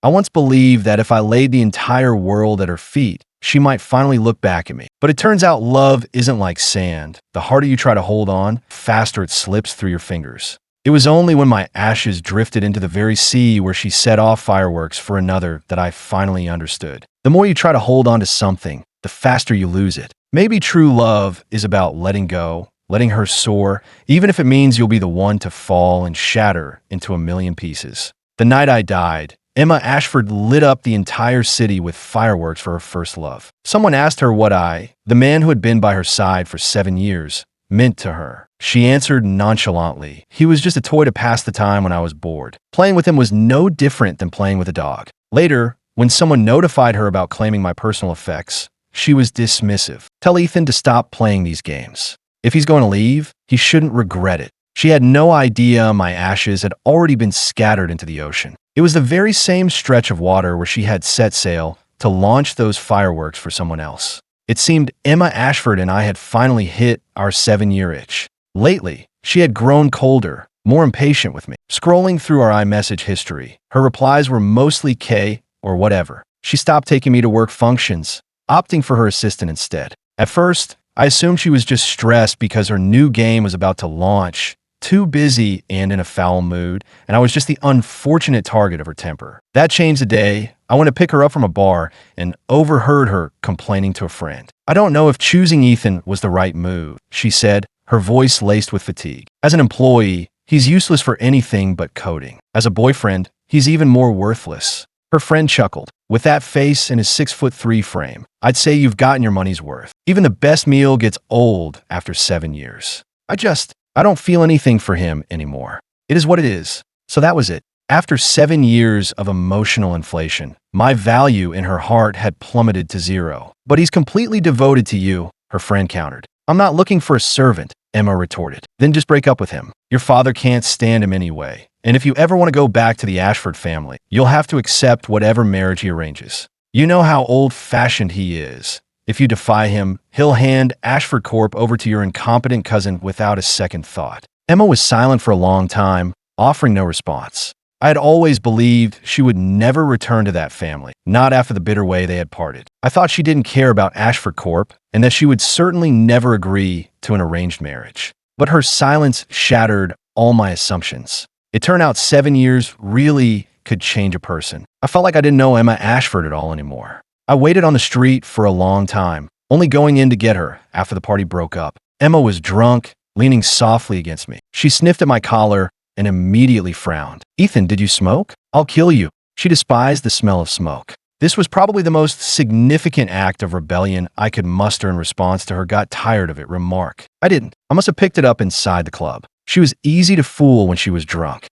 I once believed that if I laid the entire world at her feet, she might finally look back at me. But it turns out love isn't like sand. The harder you try to hold on, faster it slips through your fingers. It was only when my ashes drifted into the very sea where she set off fireworks for another that I finally understood. The more you try to hold on to something, the faster you lose it. Maybe true love is about letting go, letting her soar, even if it means you'll be the one to fall and shatter into a million pieces. The night I died, Emma Ashford lit up the entire city with fireworks for her first love. Someone asked her what the man who had been by her side for 7 years, meant to her. She answered nonchalantly, "He was just a toy to pass the time when I was bored." Playing with him was no different than playing with a dog. Later, when someone notified her about claiming my personal effects, she was dismissive. "Tell Ethan to stop playing these games. If he's going to leave, he shouldn't regret it." She had no idea my ashes had already been scattered into the ocean. It was the very same stretch of water where she had set sail to launch those fireworks for someone else. It seemed Emma Ashford and I had finally hit our 7-year itch. Lately, she had grown colder, more impatient with me. Scrolling through our iMessage history, her replies were mostly K or whatever. She stopped taking me to work functions, opting for her assistant instead. At first, I assumed she was just stressed because her new game was about to launch, too busy and in a foul mood, and I was just the unfortunate target of her temper. That changed the day I went to pick her up from a bar and overheard her complaining to a friend. "I don't know if choosing Ethan was the right move," she said, her voice laced with fatigue. "As an employee, he's useless for anything but coding. As a boyfriend, he's even more worthless." Her friend chuckled. "With that face and his 6'3" frame, I'd say you've gotten your money's worth. Even the best meal gets old after 7 years. I don't feel anything for him anymore. It is what it is." So that was it. After 7 years of emotional inflation, my value in her heart had plummeted to 0. "But he's completely devoted to you," her friend countered. "I'm not looking for a servant," Emma retorted. "Then just break up with him. Your father can't stand him anyway. And if you ever want to go back to the Ashford family, you'll have to accept whatever marriage he arranges. You know how old-fashioned he is. If you defy him, he'll hand Ashford Corp over to your incompetent cousin without a second thought." Emma was silent for a long time, offering no response. I had always believed she would never return to that family, not after the bitter way they had parted. I thought she didn't care about Ashford Corp and that she would certainly never agree to an arranged marriage. But her silence shattered all my assumptions. It turned out 7 years really could change a person. I felt like I didn't know Emma Ashford at all anymore. I waited on the street for a long time, only going in to get her after the party broke up. Emma was drunk, leaning softly against me. She sniffed at my collar and immediately frowned. "Ethan, did you smoke? I'll kill you." She despised the smell of smoke. This was probably the most significant act of rebellion I could muster in response to her "got tired of it" remark. I didn't. I must have picked it up inside the club. She was easy to fool when she was drunk.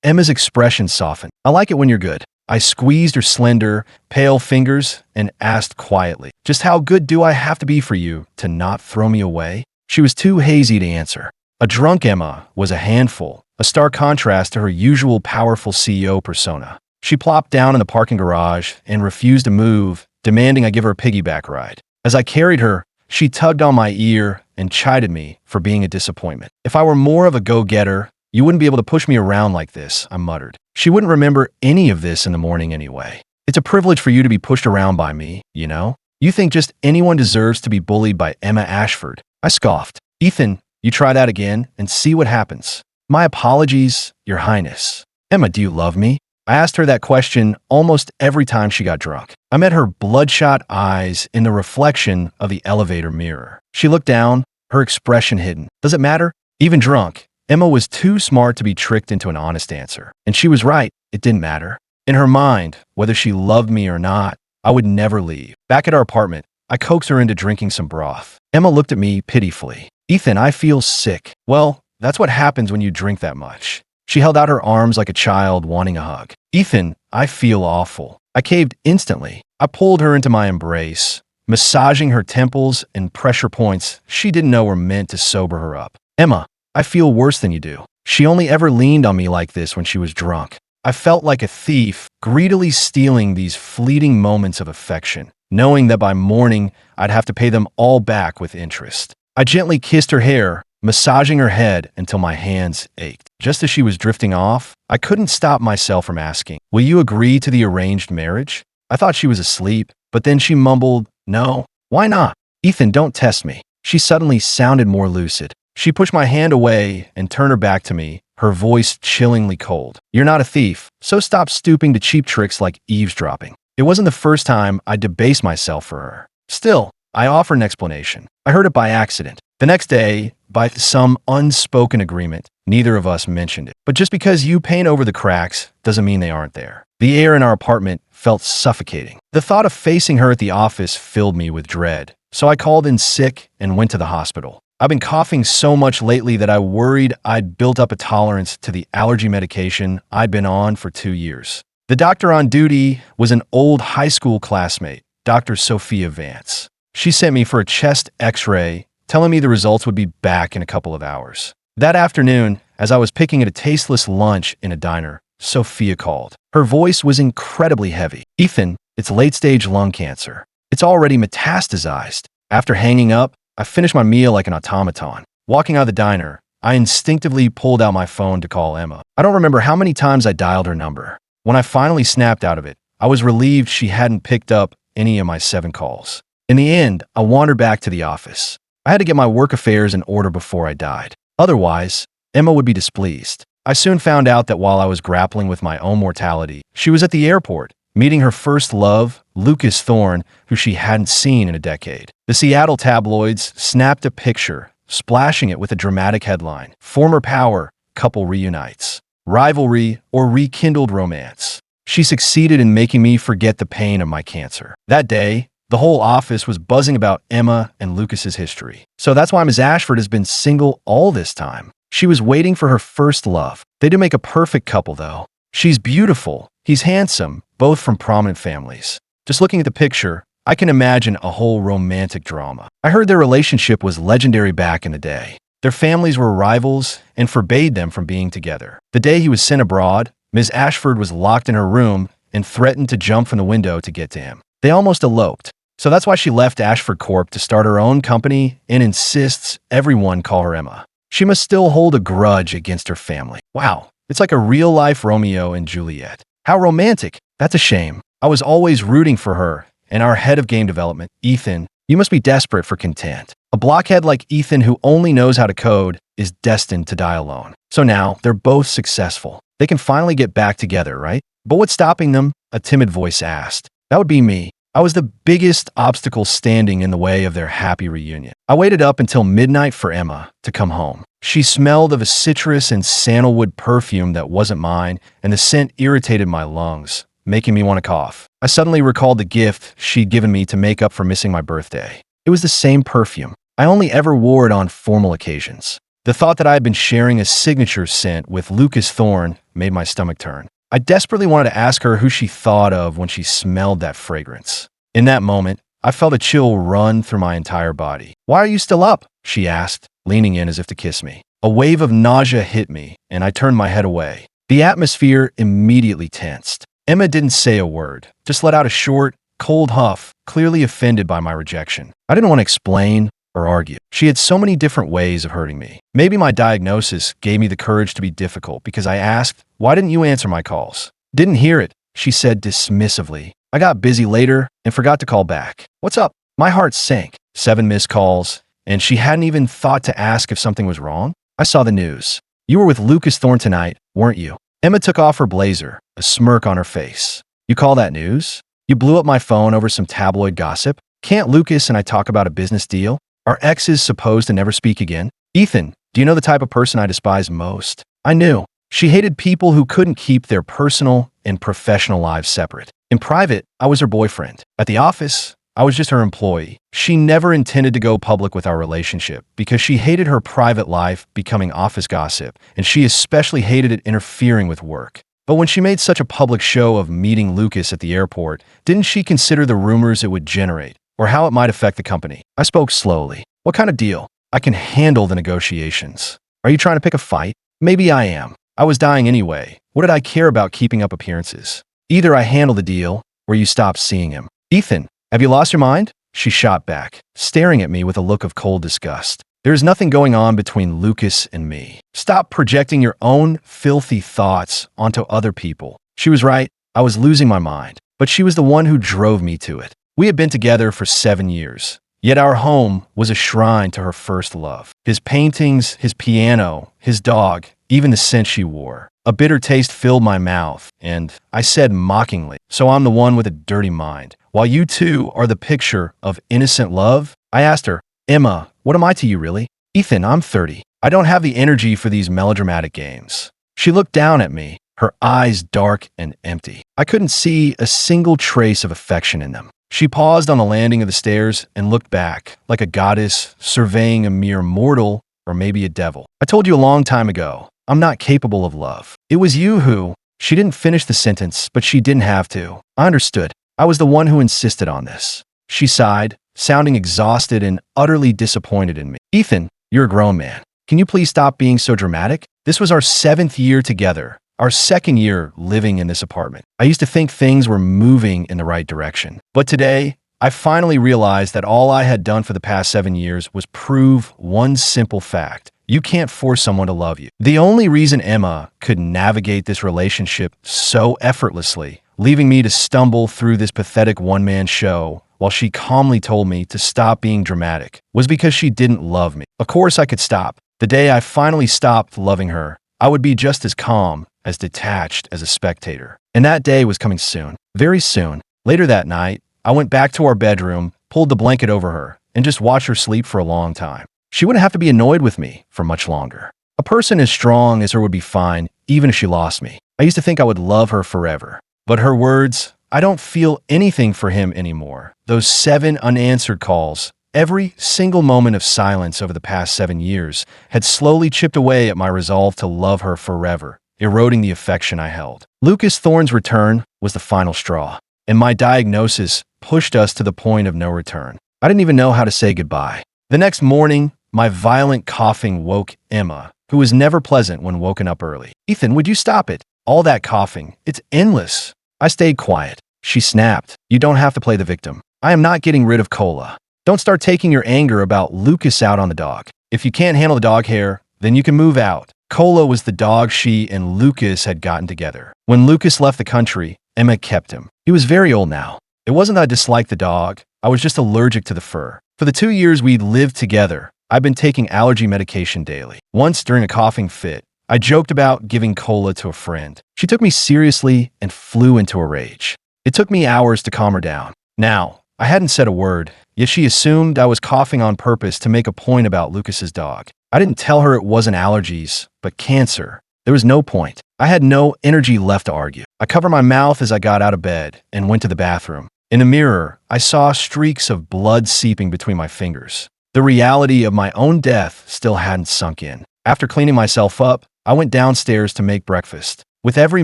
Emma's expression softened. "I like it when you're good." I squeezed her slender, pale fingers and asked quietly, "Just how good do I have to be for you to not throw me away?" She was too hazy to answer. A drunk Emma was a handful, a stark contrast to her usual powerful CEO persona. She plopped down in the parking garage and refused to move, demanding I give her a piggyback ride. As I carried her, she tugged on my ear and chided me for being a disappointment. "If I were more of a go-getter, you wouldn't be able to push me around like this," I muttered. She wouldn't remember any of this in the morning anyway. "It's a privilege for you to be pushed around by me, you know? You think just anyone deserves to be bullied by Emma Ashford." I scoffed. "Ethan, you try that again and see what happens." "My apologies, Your Highness." "Emma, do you love me?" I asked her that question almost every time she got drunk. I met her bloodshot eyes in the reflection of the elevator mirror. She looked down, her expression hidden. Does it matter? Even drunk, Emma was too smart to be tricked into an honest answer. And she was right, it didn't matter. In her mind, whether she loved me or not, I would never leave. Back at our apartment, I coaxed her into drinking some broth. Emma looked at me pitifully. "Ethan, I feel sick." "Well, that's what happens when you drink that much." She held out her arms like a child wanting a hug. "Ethan, I feel awful." I caved instantly. I pulled her into my embrace, massaging her temples and pressure points she didn't know were meant to sober her up. "Emma, I feel worse than you do." She only ever leaned on me like this when she was drunk. I felt like a thief, greedily stealing these fleeting moments of affection, knowing that by morning I'd have to pay them all back with interest. I gently kissed her hair, massaging her head until my hands ached. Just as she was drifting off, I couldn't stop myself from asking, "Will you agree to the arranged marriage?" I thought she was asleep, but then she mumbled, "No, why not? Ethan, don't test me." She suddenly sounded more lucid. She pushed my hand away and turned her back to me, her voice chillingly cold. "You're not a thief, so stop stooping to cheap tricks like eavesdropping." It wasn't the first time I debased myself for her. Still, I offered an explanation. I heard it by accident. The next day, by some unspoken agreement, neither of us mentioned it. But just because you paint over the cracks doesn't mean they aren't there. The air in our apartment felt suffocating. The thought of facing her at the office filled me with dread. So I called in sick and went to the hospital. I've been coughing so much lately that I worried I'd built up a tolerance to the allergy medication I'd been on for 2 years. The doctor on duty was an old high school classmate, Dr. Sophia Vance. She sent me for a chest x-ray, telling me the results would be back in a couple of hours. That afternoon, as I was picking at a tasteless lunch in a diner, Sophia called. Her voice was incredibly heavy. "Ethan, it's late-stage lung cancer. It's already metastasized." After hanging up, I finished my meal like an automaton. Walking out of the diner, I instinctively pulled out my phone to call Emma. I don't remember how many times I dialed her number. When I finally snapped out of it, I was relieved she hadn't picked up any of my 7 calls. In the end, I wandered back to the office. I had to get my work affairs in order before I died. Otherwise, Emma would be displeased. I soon found out that while I was grappling with my own mortality, she was at the airport, meeting her first love, Lucas Thorne, who she hadn't seen in a decade. The Seattle tabloids snapped a picture, splashing it with a dramatic headline, "Former Power Couple Reunites. Rivalry or Rekindled Romance." She succeeded in making me forget the pain of my cancer. That day, the whole office was buzzing about Emma and Lucas's history. So that's why Ms. Ashford has been single all this time. She was waiting for her first love. They do make a perfect couple, though. She's beautiful. He's handsome, both from prominent families. Just looking at the picture, I can imagine a whole romantic drama. I heard their relationship was legendary back in the day. Their families were rivals and forbade them from being together. The day he was sent abroad, Ms. Ashford was locked in her room and threatened to jump from the window to get to him. They almost eloped. So that's why she left Ashford Corp to start her own company and insists everyone call her Emma. She must still hold a grudge against her family. Wow, it's like a real-life Romeo and Juliet. How romantic. That's a shame. I was always rooting for her, and our head of game development, Ethan, you must be desperate for content. A blockhead like Ethan who only knows how to code is destined to die alone. So now, they're both successful. They can finally get back together, right? But what's stopping them? A timid voice asked. That would be me. I was the biggest obstacle standing in the way of their happy reunion. I waited up until midnight for Emma to come home. She smelled of a citrus and sandalwood perfume that wasn't mine, and the scent irritated my lungs, making me want to cough. I suddenly recalled the gift she'd given me to make up for missing my birthday. It was the same perfume. I only ever wore it on formal occasions. The thought that I had been sharing a signature scent with Lucas Thorne made my stomach turn. I desperately wanted to ask her who she thought of when she smelled that fragrance. In that moment, I felt a chill run through my entire body. "Why are you still up?" she asked, leaning in as if to kiss me. A wave of nausea hit me, and I turned my head away. The atmosphere immediately tensed. Emma didn't say a word, just let out a short, cold huff, clearly offended by my rejection. I didn't want to explain or argue. She had so many different ways of hurting me. Maybe my diagnosis gave me the courage to be difficult because I asked, "Why didn't you answer my calls?" "Didn't hear it," she said dismissively. "I got busy later and forgot to call back." "What's up?" My heart sank. 7 missed calls, and she hadn't even thought to ask if something was wrong. I saw the news. "You were with Lucas Thorne tonight, weren't you?" Emma took off her blazer, a smirk on her face. "You call that news? You blew up my phone over some tabloid gossip? Can't Lucas and I talk about a business deal? Are exes supposed to never speak again?" "Ethan, do you know the type of person I despise most?" I knew. She hated people who couldn't keep their personal and professional lives separate. In private, I was her boyfriend. At the office, I was just her employee. She never intended to go public with our relationship because she hated her private life becoming office gossip, and she especially hated it interfering with work. But when she made such a public show of meeting Lucas at the airport, didn't she consider the rumors it would generate or how it might affect the company? I spoke slowly. "What kind of deal? I can handle the negotiations." "Are you trying to pick a fight?" "Maybe I am. I was dying anyway. What did I care about keeping up appearances? Either I handle the deal or you stop seeing him." "Ethan, have you lost your mind?" She shot back, staring at me with a look of cold disgust. There's nothing going on between Lucas and me. Stop projecting your own filthy thoughts onto other people. She was right. I was losing my mind, but she was the one who drove me to it. We had been together for 7 years. Yet our home was a shrine to her first love. His paintings, his piano, his dog, even the scent she wore. A bitter taste filled my mouth, and I said mockingly, "So I'm the one with a dirty mind, while you two are the picture of innocent love?" I asked her, "Emma, what am I to you really?" "Ethan, I'm 30. I don't have the energy for these melodramatic games." She looked down at me, her eyes dark and empty. I couldn't see a single trace of affection in them. She paused on the landing of the stairs and looked back, like a goddess surveying a mere mortal or maybe a devil. "I told you a long time ago, I'm not capable of love. It was you who—" She didn't finish the sentence, but she didn't have to. I understood. I was the one who insisted on this. She sighed, sounding exhausted and utterly disappointed in me. "Ethan, you're a grown man. Can you please stop being so dramatic? This was our 7th year together. Our 2nd year living in this apartment. I used to think things were moving in the right direction. But today, I finally realized that all I had done for the past 7 years was prove one simple fact. You can't force someone to love you." The only reason Emma could navigate this relationship so effortlessly, leaving me to stumble through this pathetic one-man show while she calmly told me to stop being dramatic, was because she didn't love me. Of course I could stop. The day I finally stopped loving her, I would be just as calm, as detached as a spectator. And that day was coming soon. Very soon. Later that night, I went back to our bedroom, pulled the blanket over her, and just watched her sleep for a long time. She wouldn't have to be annoyed with me for much longer. A person as strong as her would be fine, even if she lost me. I used to think I would love her forever. But her words, "I don't feel anything for him anymore." Those 7 unanswered calls, every single moment of silence over the past 7 years, had slowly chipped away at my resolve to love her forever, eroding the affection I held. Lucas Thorne's return was the final straw, and my diagnosis pushed us to the point of no return. I didn't even know how to say goodbye. The next morning, my violent coughing woke Emma, who was never pleasant when woken up early. "Ethan, would you stop it? All that coughing, it's endless." I stayed quiet. She snapped, "You don't have to play the victim. I am not getting rid of Cola. Don't start taking your anger about Lucas out on the dog. If you can't handle the dog hair, then you can move out." Cola was the dog she and Lucas had gotten together. When Lucas left the country, Emma kept him. He was very old now. It wasn't that I disliked the dog. I was just allergic to the fur. For the 2 years we'd lived together, I'd been taking allergy medication daily. Once, during a coughing fit, I joked about giving Cola to a friend. She took me seriously and flew into a rage. It took me hours to calm her down. Now, I hadn't said a word, yet she assumed I was coughing on purpose to make a point about Lucas's dog. I didn't tell her it wasn't allergies, but cancer. There was no point. I had no energy left to argue. I covered my mouth as I got out of bed and went to the bathroom. In the mirror, I saw streaks of blood seeping between my fingers. The reality of my own death still hadn't sunk in. After cleaning myself up, I went downstairs to make breakfast. With every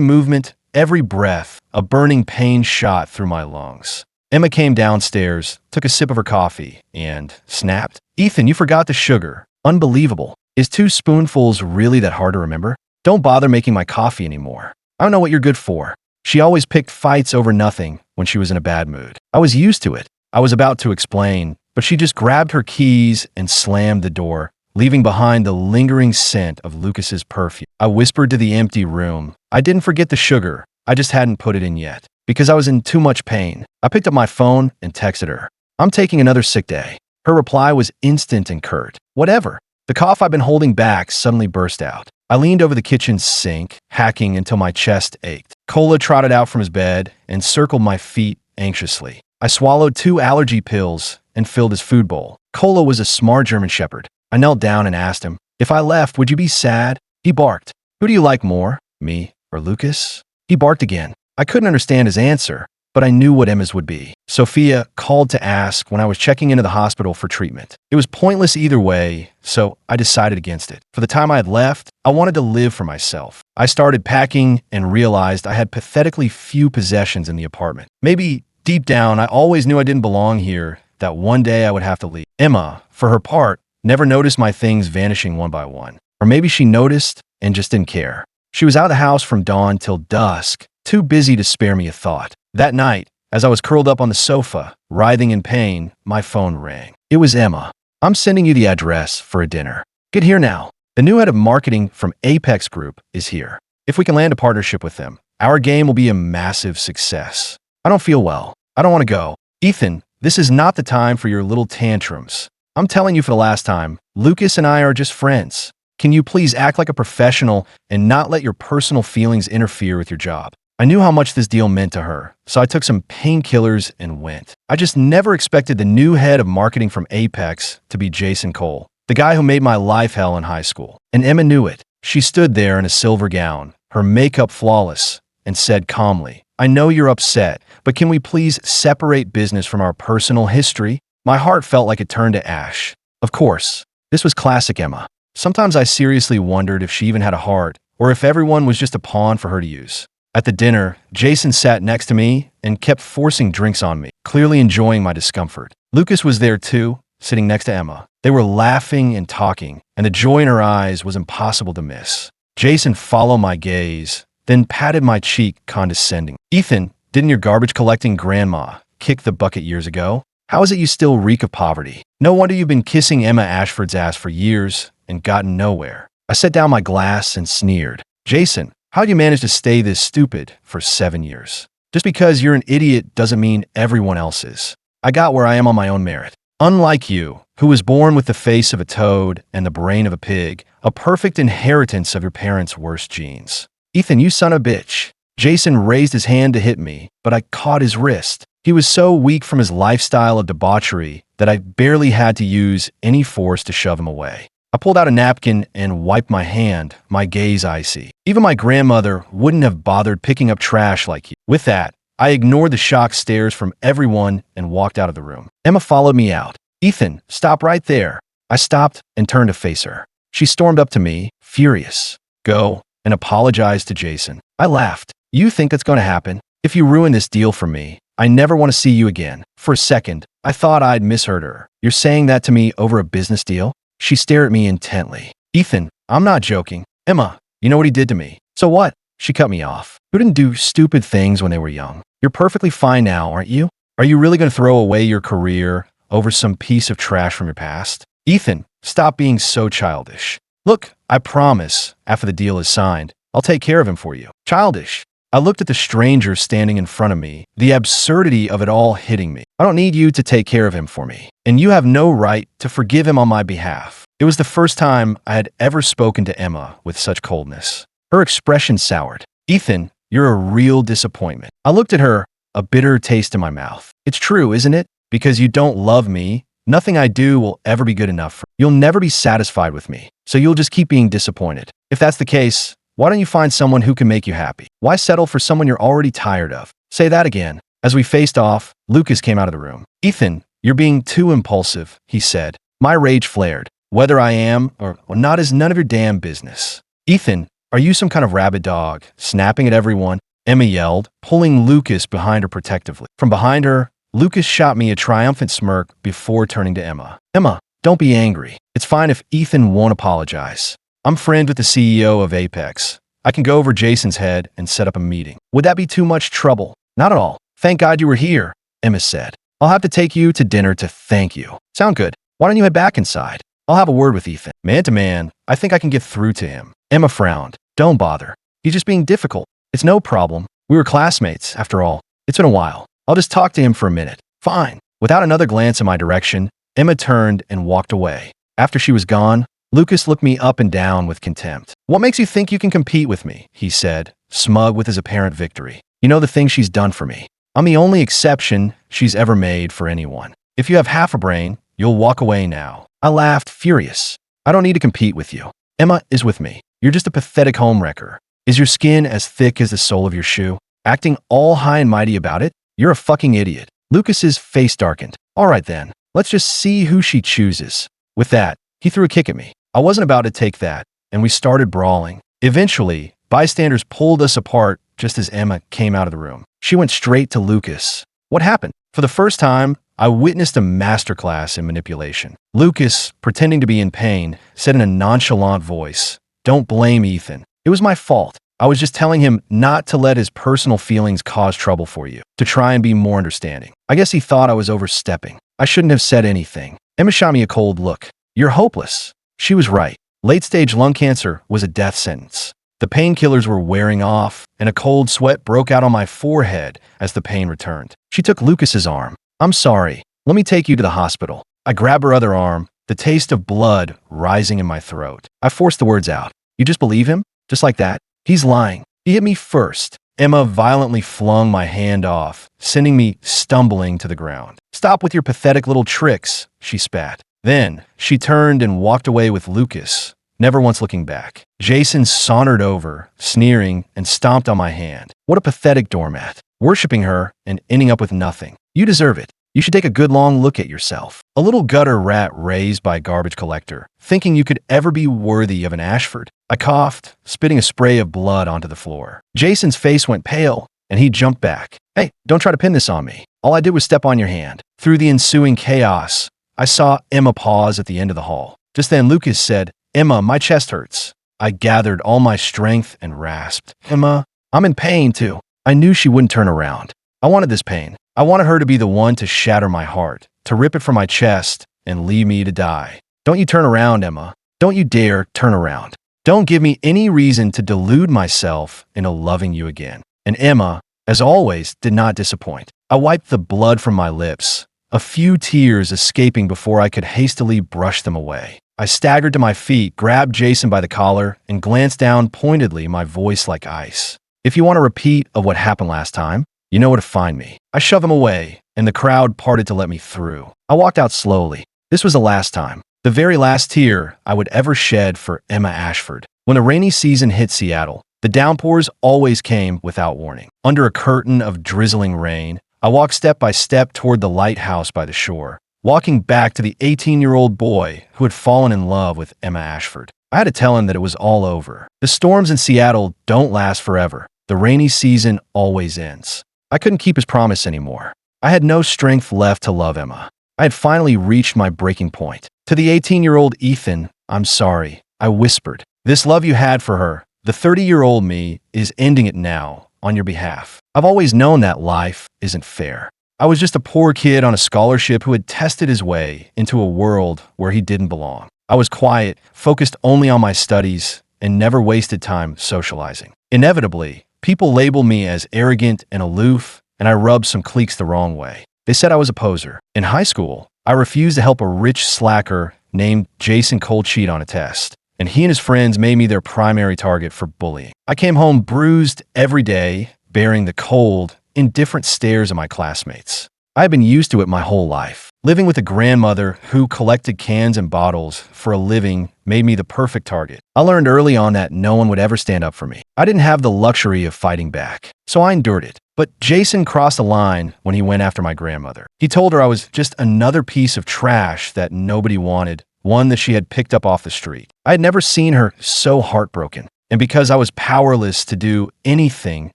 movement, every breath, a burning pain shot through my lungs. Emma came downstairs, took a sip of her coffee, and snapped. "Ethan, you forgot the sugar. Unbelievable. Is 2 spoonfuls really that hard to remember? Don't bother making my coffee anymore. I don't know what you're good for." She always picked fights over nothing when she was in a bad mood. I was used to it. I was about to explain, but she just grabbed her keys and slammed the door, leaving behind the lingering scent of Lucas's perfume. I whispered to the empty room. I didn't forget the sugar. I just hadn't put it in yet, because I was in too much pain. I picked up my phone and texted her, "I'm taking another sick day." Her reply was instant and curt. "Whatever." The cough I'd been holding back suddenly burst out. I leaned over the kitchen sink, hacking until my chest ached. Cola trotted out from his bed and circled my feet anxiously. I swallowed 2 allergy pills and filled his food bowl. Cola was a smart German shepherd. I knelt down and asked him, "If I left, would you be sad?" He barked. "Who do you like more, me or Lucas?" He barked again. I couldn't understand his answer, but I knew what Emma's would be. Sophia called to ask when I was checking into the hospital for treatment. It was pointless either way, so I decided against it. For the time I had left, I wanted to live for myself. I started packing and realized I had pathetically few possessions in the apartment. Maybe deep down, I always knew I didn't belong here, that one day I would have to leave. Emma, for her part, never noticed my things vanishing one by one. Or maybe she noticed and just didn't care. She was out of the house from dawn till dusk, too busy to spare me a thought. That night, as I was curled up on the sofa, writhing in pain, my phone rang. It was Emma. I'm sending you the address for a dinner. Get here now. The new head of marketing from Apex Group is here. If we can land a partnership with them, our game will be a massive success. I don't feel well. I don't want to go. Ethan, this is not the time for your little tantrums. I'm telling you for the last time, Lucas and I are just friends. Can you please act like a professional and not let your personal feelings interfere with your job? I knew how much this deal meant to her, so I took some painkillers and went. I just never expected the new head of marketing from Apex to be Jason Cole, the guy who made my life hell in high school. And Emma knew it. She stood there in a silver gown, her makeup flawless, and said calmly, I know you're upset, but can we please separate business from our personal history? My heart felt like it turned to ash. Of course, this was classic Emma. Sometimes I seriously wondered if she even had a heart, or if everyone was just a pawn for her to use. At the dinner, Jason sat next to me and kept forcing drinks on me, clearly enjoying my discomfort. Lucas was there too, sitting next to Emma. They were laughing and talking, and the joy in her eyes was impossible to miss. Jason followed my gaze, then patted my cheek condescending. Ethan, didn't your garbage-collecting grandma kick the bucket years ago? How is it you still reek of poverty? No wonder you've been kissing Emma Ashford's ass for years and gotten nowhere. I set down my glass and sneered. Jason, how'd you manage to stay this stupid for 7 years? Just because you're an idiot doesn't mean everyone else is. I got where I am on my own merit. Unlike you, who was born with the face of a toad and the brain of a pig, a perfect inheritance of your parents' worst genes. Ethan, you son of a bitch. Jason raised his hand to hit me, but I caught his wrist. He was so weak from his lifestyle of debauchery that I barely had to use any force to shove him away. I pulled out a napkin and wiped my hand, my gaze icy. Even my grandmother wouldn't have bothered picking up trash like you. With that, I ignored the shocked stares from everyone and walked out of the room. Emma followed me out. Ethan, stop right there. I stopped and turned to face her. She stormed up to me, furious. Go and apologize to Jason. I laughed. You think that's going to happen? If you ruin this deal for me, I never want to see you again. For a second, I thought I'd misheard her. You're saying that to me over a business deal? She stared at me intently. Ethan, I'm not joking. Emma, you know what he did to me. So what? She cut me off. Who didn't do stupid things when they were young? You're perfectly fine now, aren't you? Are you really going to throw away your career over some piece of trash from your past? Ethan, stop being so childish. Look, I promise, after the deal is signed, I'll take care of him for you. Childish. I looked at the stranger standing in front of me, the absurdity of it all hitting me. I don't need you to take care of him for me, and you have no right to forgive him on my behalf. It was the first time I had ever spoken to Emma with such coldness. Her expression soured. Ethan, you're a real disappointment. I looked at her, a bitter taste in my mouth. It's true, isn't it? Because you don't love me, nothing I do will ever be good enough for you. You'll never be satisfied with me, so you'll just keep being disappointed. If that's the case, why don't you find someone who can make you happy? Why settle for someone you're already tired of? Say that again. As we faced off, Lucas came out of the room. Ethan, you're being too impulsive, he said. My rage flared. Whether I am or not is none of your damn business. Ethan, are you some kind of rabid dog, snapping at everyone? Emma yelled, pulling Lucas behind her protectively. From behind her, Lucas shot me a triumphant smirk before turning to Emma. Emma, don't be angry. It's fine if Ethan won't apologize. I'm friends with the CEO of Apex. I can go over Jason's head and set up a meeting. Would that be too much trouble? Not at all. Thank God you were here, Emma said. I'll have to take you to dinner to thank you. Sound good. Why don't you head back inside? I'll have a word with Ethan. Man to man, I think I can get through to him. Emma frowned. Don't bother. He's just being difficult. It's no problem. We were classmates, after all. It's been a while. I'll just talk to him for a minute. Fine. Without another glance in my direction, Emma turned and walked away. After she was gone, Lucas looked me up and down with contempt. What makes you think you can compete with me? He said, smug with his apparent victory. You know the things she's done for me. I'm the only exception she's ever made for anyone. If you have half a brain, you'll walk away now. I laughed, furious. I don't need to compete with you. Emma is with me. You're just a pathetic homewrecker. Is your skin as thick as the sole of your shoe? Acting all high and mighty about it? You're a fucking idiot. Lucas's face darkened. All right then, let's just see who she chooses. With that, he threw a kick at me. I wasn't about to take that, and we started brawling. Eventually, bystanders pulled us apart just as Emma came out of the room. She went straight to Lucas. What happened? For the first time, I witnessed a masterclass in manipulation. Lucas, pretending to be in pain, said in a nonchalant voice, "Don't blame Ethan. It was my fault. I was just telling him not to let his personal feelings cause trouble for you, to try and be more understanding. I guess he thought I was overstepping. I shouldn't have said anything. Emma shot me a cold look. You're hopeless. She was right. Late-stage lung cancer was a death sentence. The painkillers were wearing off, and a cold sweat broke out on my forehead as the pain returned. She took Lucas's arm. I'm sorry. Let me take you to the hospital. I grab her other arm, the taste of blood rising in my throat. I forced the words out. You just believe him? Just like that? He's lying. He hit me first. Emma violently flung my hand off, sending me stumbling to the ground. Stop with your pathetic little tricks, she spat. Then, she turned and walked away with Lucas, never once looking back. Jason sauntered over, sneering, and stomped on my hand. What a pathetic doormat. Worshipping her and ending up with nothing. You deserve it. You should take a good long look at yourself. A little gutter rat raised by a garbage collector, thinking you could ever be worthy of an Ashford. I coughed, spitting a spray of blood onto the floor. Jason's face went pale, and he jumped back. Hey, don't try to pin this on me. All I did was step on your hand. Through the ensuing chaos, I saw Emma pause at the end of the hall. Just then Lucas said, Emma, my chest hurts. I gathered all my strength and rasped. Emma, I'm in pain too. I knew she wouldn't turn around. I wanted this pain. I wanted her to be the one to shatter my heart, to rip it from my chest and leave me to die. Don't you turn around, Emma. Don't you dare turn around. Don't give me any reason to delude myself into loving you again. And Emma, as always, did not disappoint. I wiped the blood from my lips, a few tears escaping before I could hastily brush them away. I staggered to my feet, grabbed Jason by the collar, and glanced down pointedly, my voice like ice. If you want a repeat of what happened last time, you know where to find me. I shoved him away, and the crowd parted to let me through. I walked out slowly. This was the last time. The very last tear I would ever shed for Emma Ashford. When the rainy season hit Seattle, the downpours always came without warning. Under a curtain of drizzling rain, I walked step by step toward the lighthouse by the shore, walking back to the 18-year-old boy who had fallen in love with Emma Ashford. I had to tell him that it was all over. The storms in Seattle don't last forever. The rainy season always ends. I couldn't keep his promise anymore. I had no strength left to love Emma. I had finally reached my breaking point. To the 18-year-old Ethan, I'm sorry, I whispered. This love you had for her, the 30-year-old me, is ending it now on your behalf. I've always known that life isn't fair. I was just a poor kid on a scholarship who had tested his way into a world where he didn't belong. I was quiet, focused only on my studies, and never wasted time socializing. Inevitably, people labeled me as arrogant and aloof, and I rubbed some cliques the wrong way. They said I was a poser. In high school, I refused to help a rich slacker named Jason cold cheat on a test, and he and his friends made me their primary target for bullying. I came home bruised every day, bearing the cold, indifferent stares of my classmates. I had been used to it my whole life. Living with a grandmother who collected cans and bottles for a living made me the perfect target. I learned early on that no one would ever stand up for me. I didn't have the luxury of fighting back, so I endured it. But Jason crossed a line when he went after my grandmother. He told her I was just another piece of trash that nobody wanted, one that she had picked up off the street. I had never seen her so heartbroken. And because I was powerless to do anything,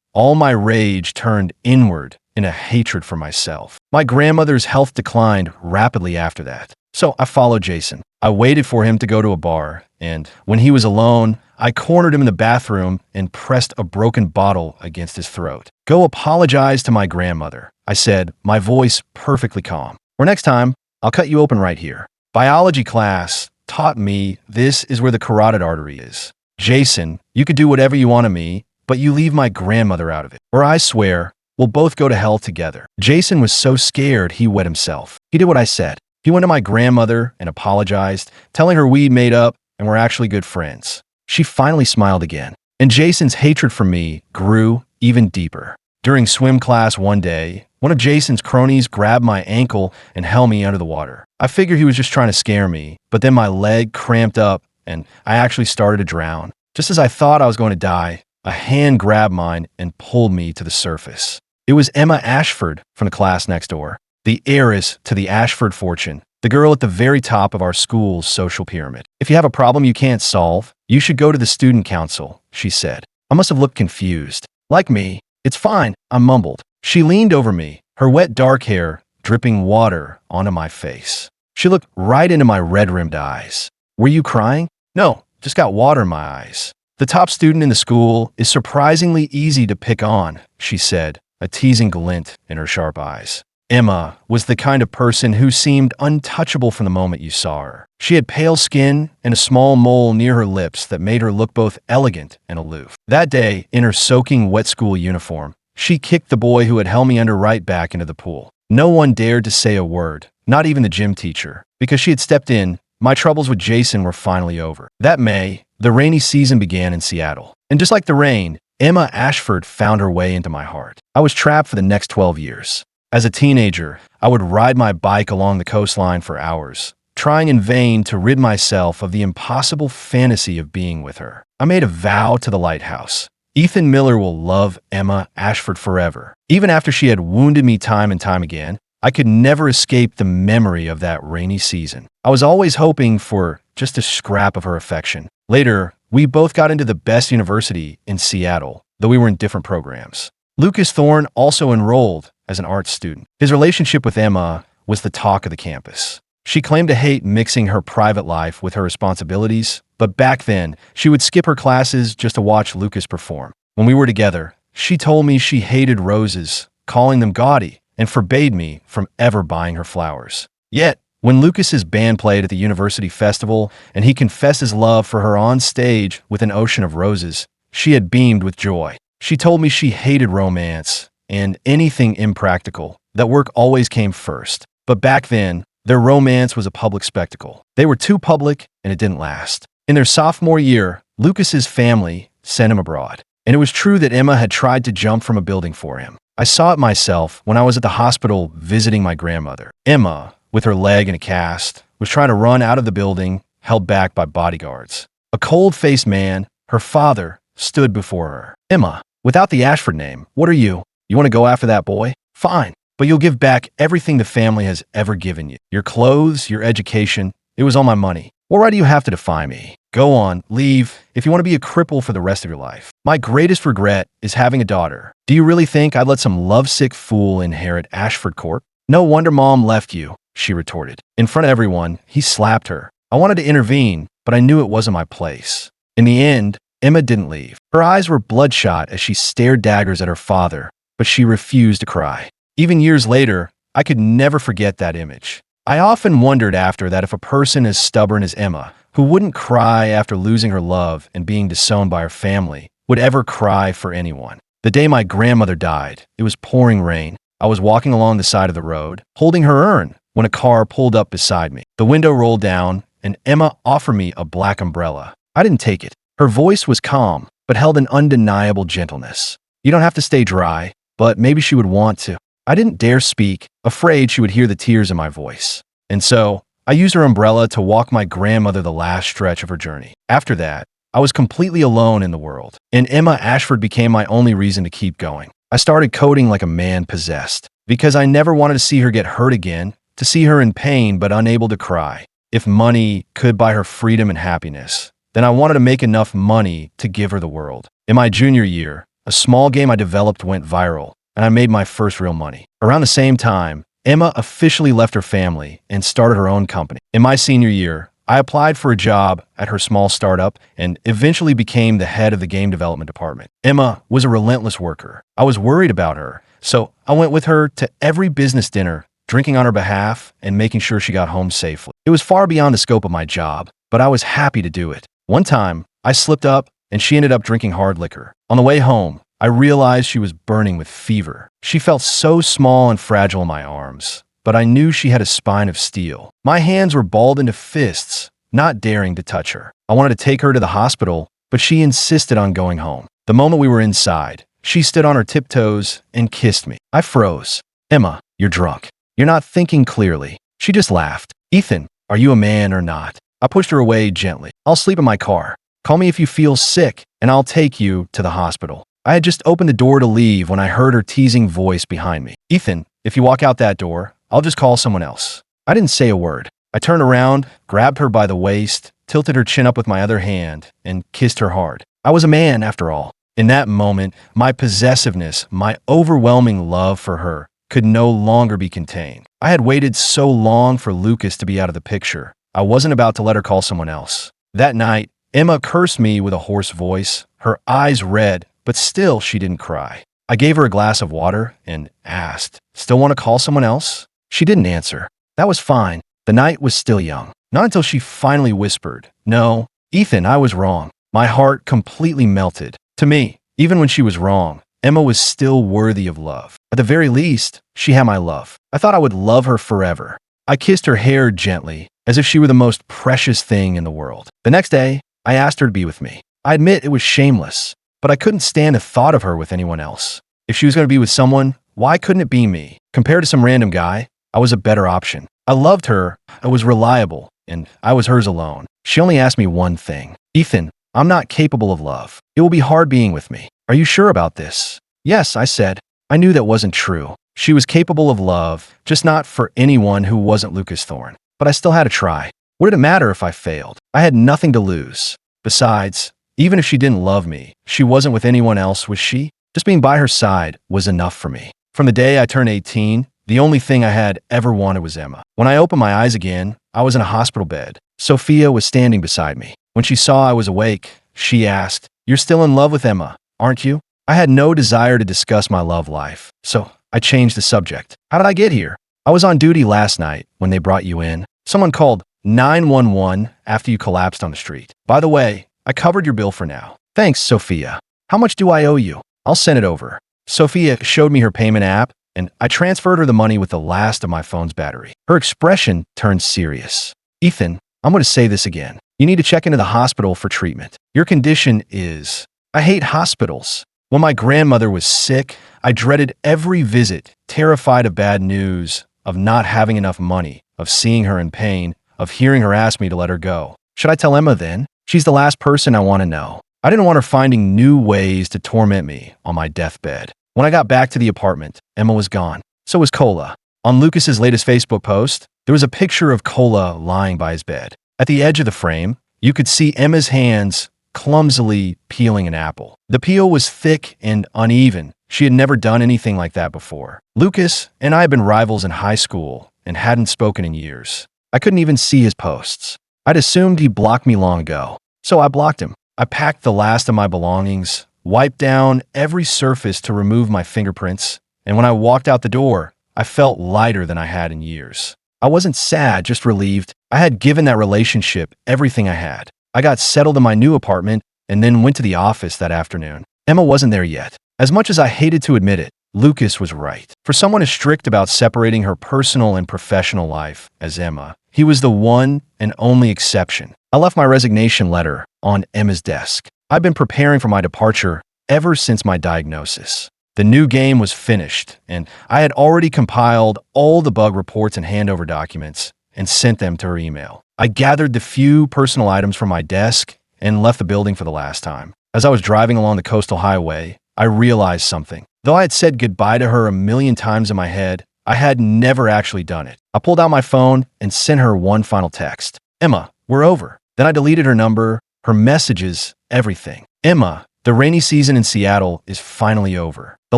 all my rage turned inward in a hatred for myself. My grandmother's health declined rapidly after that. So I followed Jason. I waited for him to go to a bar, and when he was alone, I cornered him in the bathroom and pressed a broken bottle against his throat. Go apologize to my grandmother, I said, my voice perfectly calm. Or next time, I'll cut you open right here. Biology class taught me this is where the carotid artery is. Jason, you could do whatever you want to me, but you leave my grandmother out of it, or I swear, we'll both go to hell together. Jason was so scared he wet himself. He did what I said. He went to my grandmother and apologized, telling her we'd made up and were actually good friends. She finally smiled again, and Jason's hatred for me grew even deeper. During swim class one day, one of Jason's cronies grabbed my ankle and held me under the water. I figured he was just trying to scare me, but then my leg cramped up and I actually started to drown. Just as I thought I was going to die, a hand grabbed mine and pulled me to the surface. It was Emma Ashford from the class next door, the heiress to the Ashford fortune, the girl at the very top of our school's social pyramid. If you have a problem you can't solve, you should go to the student council, she said. I must have looked confused. Like me, it's fine, I mumbled. She leaned over me, her wet dark hair dripping water onto my face. She looked right into my red-rimmed eyes. Were you crying? No, just got water in my eyes. The top student in the school is surprisingly easy to pick on, she said, a teasing glint in her sharp eyes. Emma was the kind of person who seemed untouchable from the moment you saw her. She had pale skin and a small mole near her lips that made her look both elegant and aloof. That day, in her soaking wet school uniform, she kicked the boy who had held me under right back into the pool. No one dared to say a word, not even the gym teacher. Because she had stepped in, my troubles with Jason were finally over. That May, the rainy season began in Seattle. And just like the rain, Emma Ashford found her way into my heart. I was trapped for the next 12 years. As a teenager, I would ride my bike along the coastline for hours, trying in vain to rid myself of the impossible fantasy of being with her. I made a vow to the lighthouse. Ethan Miller will love Emma Ashford forever. Even after she had wounded me time and time again, I could never escape the memory of that rainy season. I was always hoping for just a scrap of her affection. Later, we both got into the best university in Seattle, though we were in different programs. Lucas Thorne also enrolled as an art student. His relationship with Emma was the talk of the campus. She claimed to hate mixing her private life with her responsibilities, but back then, she would skip her classes just to watch Lucas perform. When we were together, she told me she hated roses, calling them gaudy, and forbade me from ever buying her flowers. Yet, when Lucas's band played at the university festival and he confessed his love for her on stage with an ocean of roses, she had beamed with joy. She told me she hated romance and anything impractical, that work always came first. But back then, their romance was a public spectacle. They were too public, and it didn't last. In their sophomore year, Lucas's family sent him abroad. And it was true that Emma had tried to jump from a building for him. I saw it myself when I was at the hospital visiting my grandmother. Emma, with her leg in a cast, was trying to run out of the building, held back by bodyguards. A cold-faced man, her father, stood before her. "Emma, without the Ashford name, what are you? You want to go after that boy? Fine, but you'll give back everything the family has ever given you. Your clothes, your education, it was all my money. Well, why do you have to defy me? Go on, leave, if you want to be a cripple for the rest of your life. My greatest regret is having a daughter. Do you really think I'd let some lovesick fool inherit Ashford Court? No wonder Mom left you," she retorted. In front of everyone, he slapped her. I wanted to intervene, but I knew it wasn't my place. In the end, Emma didn't leave. Her eyes were bloodshot as she stared daggers at her father, but she refused to cry. Even years later, I could never forget that image. I often wondered after that if a person as stubborn as Emma, who wouldn't cry after losing her love and being disowned by her family, would ever cry for anyone. The day my grandmother died, it was pouring rain. I was walking along the side of the road, holding her urn, when a car pulled up beside me. The window rolled down, and Emma offered me a black umbrella. I didn't take it. Her voice was calm, but held an undeniable gentleness. "You don't have to stay dry," but maybe she would want to. I didn't dare speak, afraid she would hear the tears in my voice. And so, I used her umbrella to walk my grandmother the last stretch of her journey. After that, I was completely alone in the world, and Emma Ashford became my only reason to keep going. I started coding like a man possessed, because I never wanted to see her get hurt again, to see her in pain but unable to cry. If money could buy her freedom and happiness, then I wanted to make enough money to give her the world. In my junior year, a small game I developed went viral, and I made my first real money. Around the same time, Emma officially left her family and started her own company. In my senior year, I applied for a job at her small startup and eventually became the head of the game development department. Emma was a relentless worker. I was worried about her, so I went with her to every business dinner, drinking on her behalf and making sure she got home safely. It was far beyond the scope of my job, but I was happy to do it. One time, I slipped up and she ended up drinking hard liquor. On the way home, I realized she was burning with fever. She felt so small and fragile in my arms, but I knew she had a spine of steel. My hands were balled into fists, not daring to touch her. I wanted to take her to the hospital, but she insisted on going home. The moment we were inside, she stood on her tiptoes and kissed me. I froze. "Emma, you're drunk. You're not thinking clearly." She just laughed. "Ethan, are you a man or not?" I pushed her away gently. "I'll sleep in my car. Call me if you feel sick, and I'll take you to the hospital." I had just opened the door to leave when I heard her teasing voice behind me. "Ethan, if you walk out that door, I'll just call someone else." I didn't say a word. I turned around, grabbed her by the waist, tilted her chin up with my other hand, and kissed her hard. I was a man, after all. In that moment, my possessiveness, my overwhelming love for her, could no longer be contained. I had waited so long for Lucas to be out of the picture. I wasn't about to let her call someone else. That night, Emma cursed me with a hoarse voice, her eyes red, but still she didn't cry. I gave her a glass of water and asked, "Still want to call someone else?" She didn't answer. That was fine. The night was still young. Not until she finally whispered, "No, Ethan, I was wrong." My heart completely melted. To me, even when she was wrong, Emma was still worthy of love. At the very least, she had my love. I thought I would love her forever. I kissed her hair gently, as if she were the most precious thing in the world. The next day, I asked her to be with me. I admit it was shameless, but I couldn't stand the thought of her with anyone else. If she was going to be with someone, why couldn't it be me? Compared to some random guy, I was a better option. I loved her, I was reliable, and I was hers alone. She only asked me one thing. "Ethan, I'm not capable of love. It will be hard being with me. Are you sure about this?" "Yes," I said. I knew that wasn't true. She was capable of love, just not for anyone who wasn't Lucas Thorne. But I still had to try. What did it matter if I failed? I had nothing to lose. Besides, even if she didn't love me, she wasn't with anyone else, was she? Just being by her side was enough for me. From the day I turned 18, the only thing I had ever wanted was Emma. When I opened my eyes again, I was in a hospital bed. Sophia was standing beside me. When she saw I was awake, she asked, "You're still in love with Emma, aren't you?" I had no desire to discuss my love life, so I changed the subject. "How did I get here?" "I was on duty last night when they brought you in. Someone called 911 after you collapsed on the street. By the way, I covered your bill for now." "Thanks, Sophia. How much do I owe you?" "I'll send it over." Sophia showed me her payment app, and I transferred her the money with the last of my phone's battery. Her expression turned serious. "Ethan, I'm going to say this again. You need to check into the hospital for treatment. Your condition is—" I hate hospitals. When my grandmother was sick, I dreaded every visit, terrified of bad news, of not having enough money, of seeing her in pain, of hearing her ask me to let her go. Should I tell Emma then? She's the last person I want to know. I didn't want her finding new ways to torment me on my deathbed. When I got back to the apartment, Emma was gone. So was Cola. On Lucas's latest Facebook post, there was a picture of Cola lying by his bed. At the edge of the frame, you could see Emma's hands clumsily peeling an apple. The peel was thick and uneven. She had never done anything like that before. Lucas and I had been rivals in high school and hadn't spoken in years. I couldn't even see his posts. I'd assumed he blocked me long ago, so I blocked him. I packed the last of my belongings, wiped down every surface to remove my fingerprints, and when I walked out the door, I felt lighter than I had in years. I wasn't sad, just relieved. I had given that relationship everything I had. I got settled in my new apartment and then went to the office that afternoon. Emma wasn't there yet. As much as I hated to admit it, Lucas was right. For someone as strict about separating her personal and professional life as Emma, he was the one and only exception. I left my resignation letter on Emma's desk. I'd been preparing for my departure ever since my diagnosis. The new game was finished, and I had already compiled all the bug reports and handover documents and sent them to her email. I gathered the few personal items from my desk and left the building for the last time. As I was driving along the coastal highway, I realized something. Though I had said goodbye to her a million times in my head, I had never actually done it. I pulled out my phone and sent her one final text. "Emma, we're over." Then I deleted her number, her messages, everything. "Emma, the rainy season in Seattle is finally over." The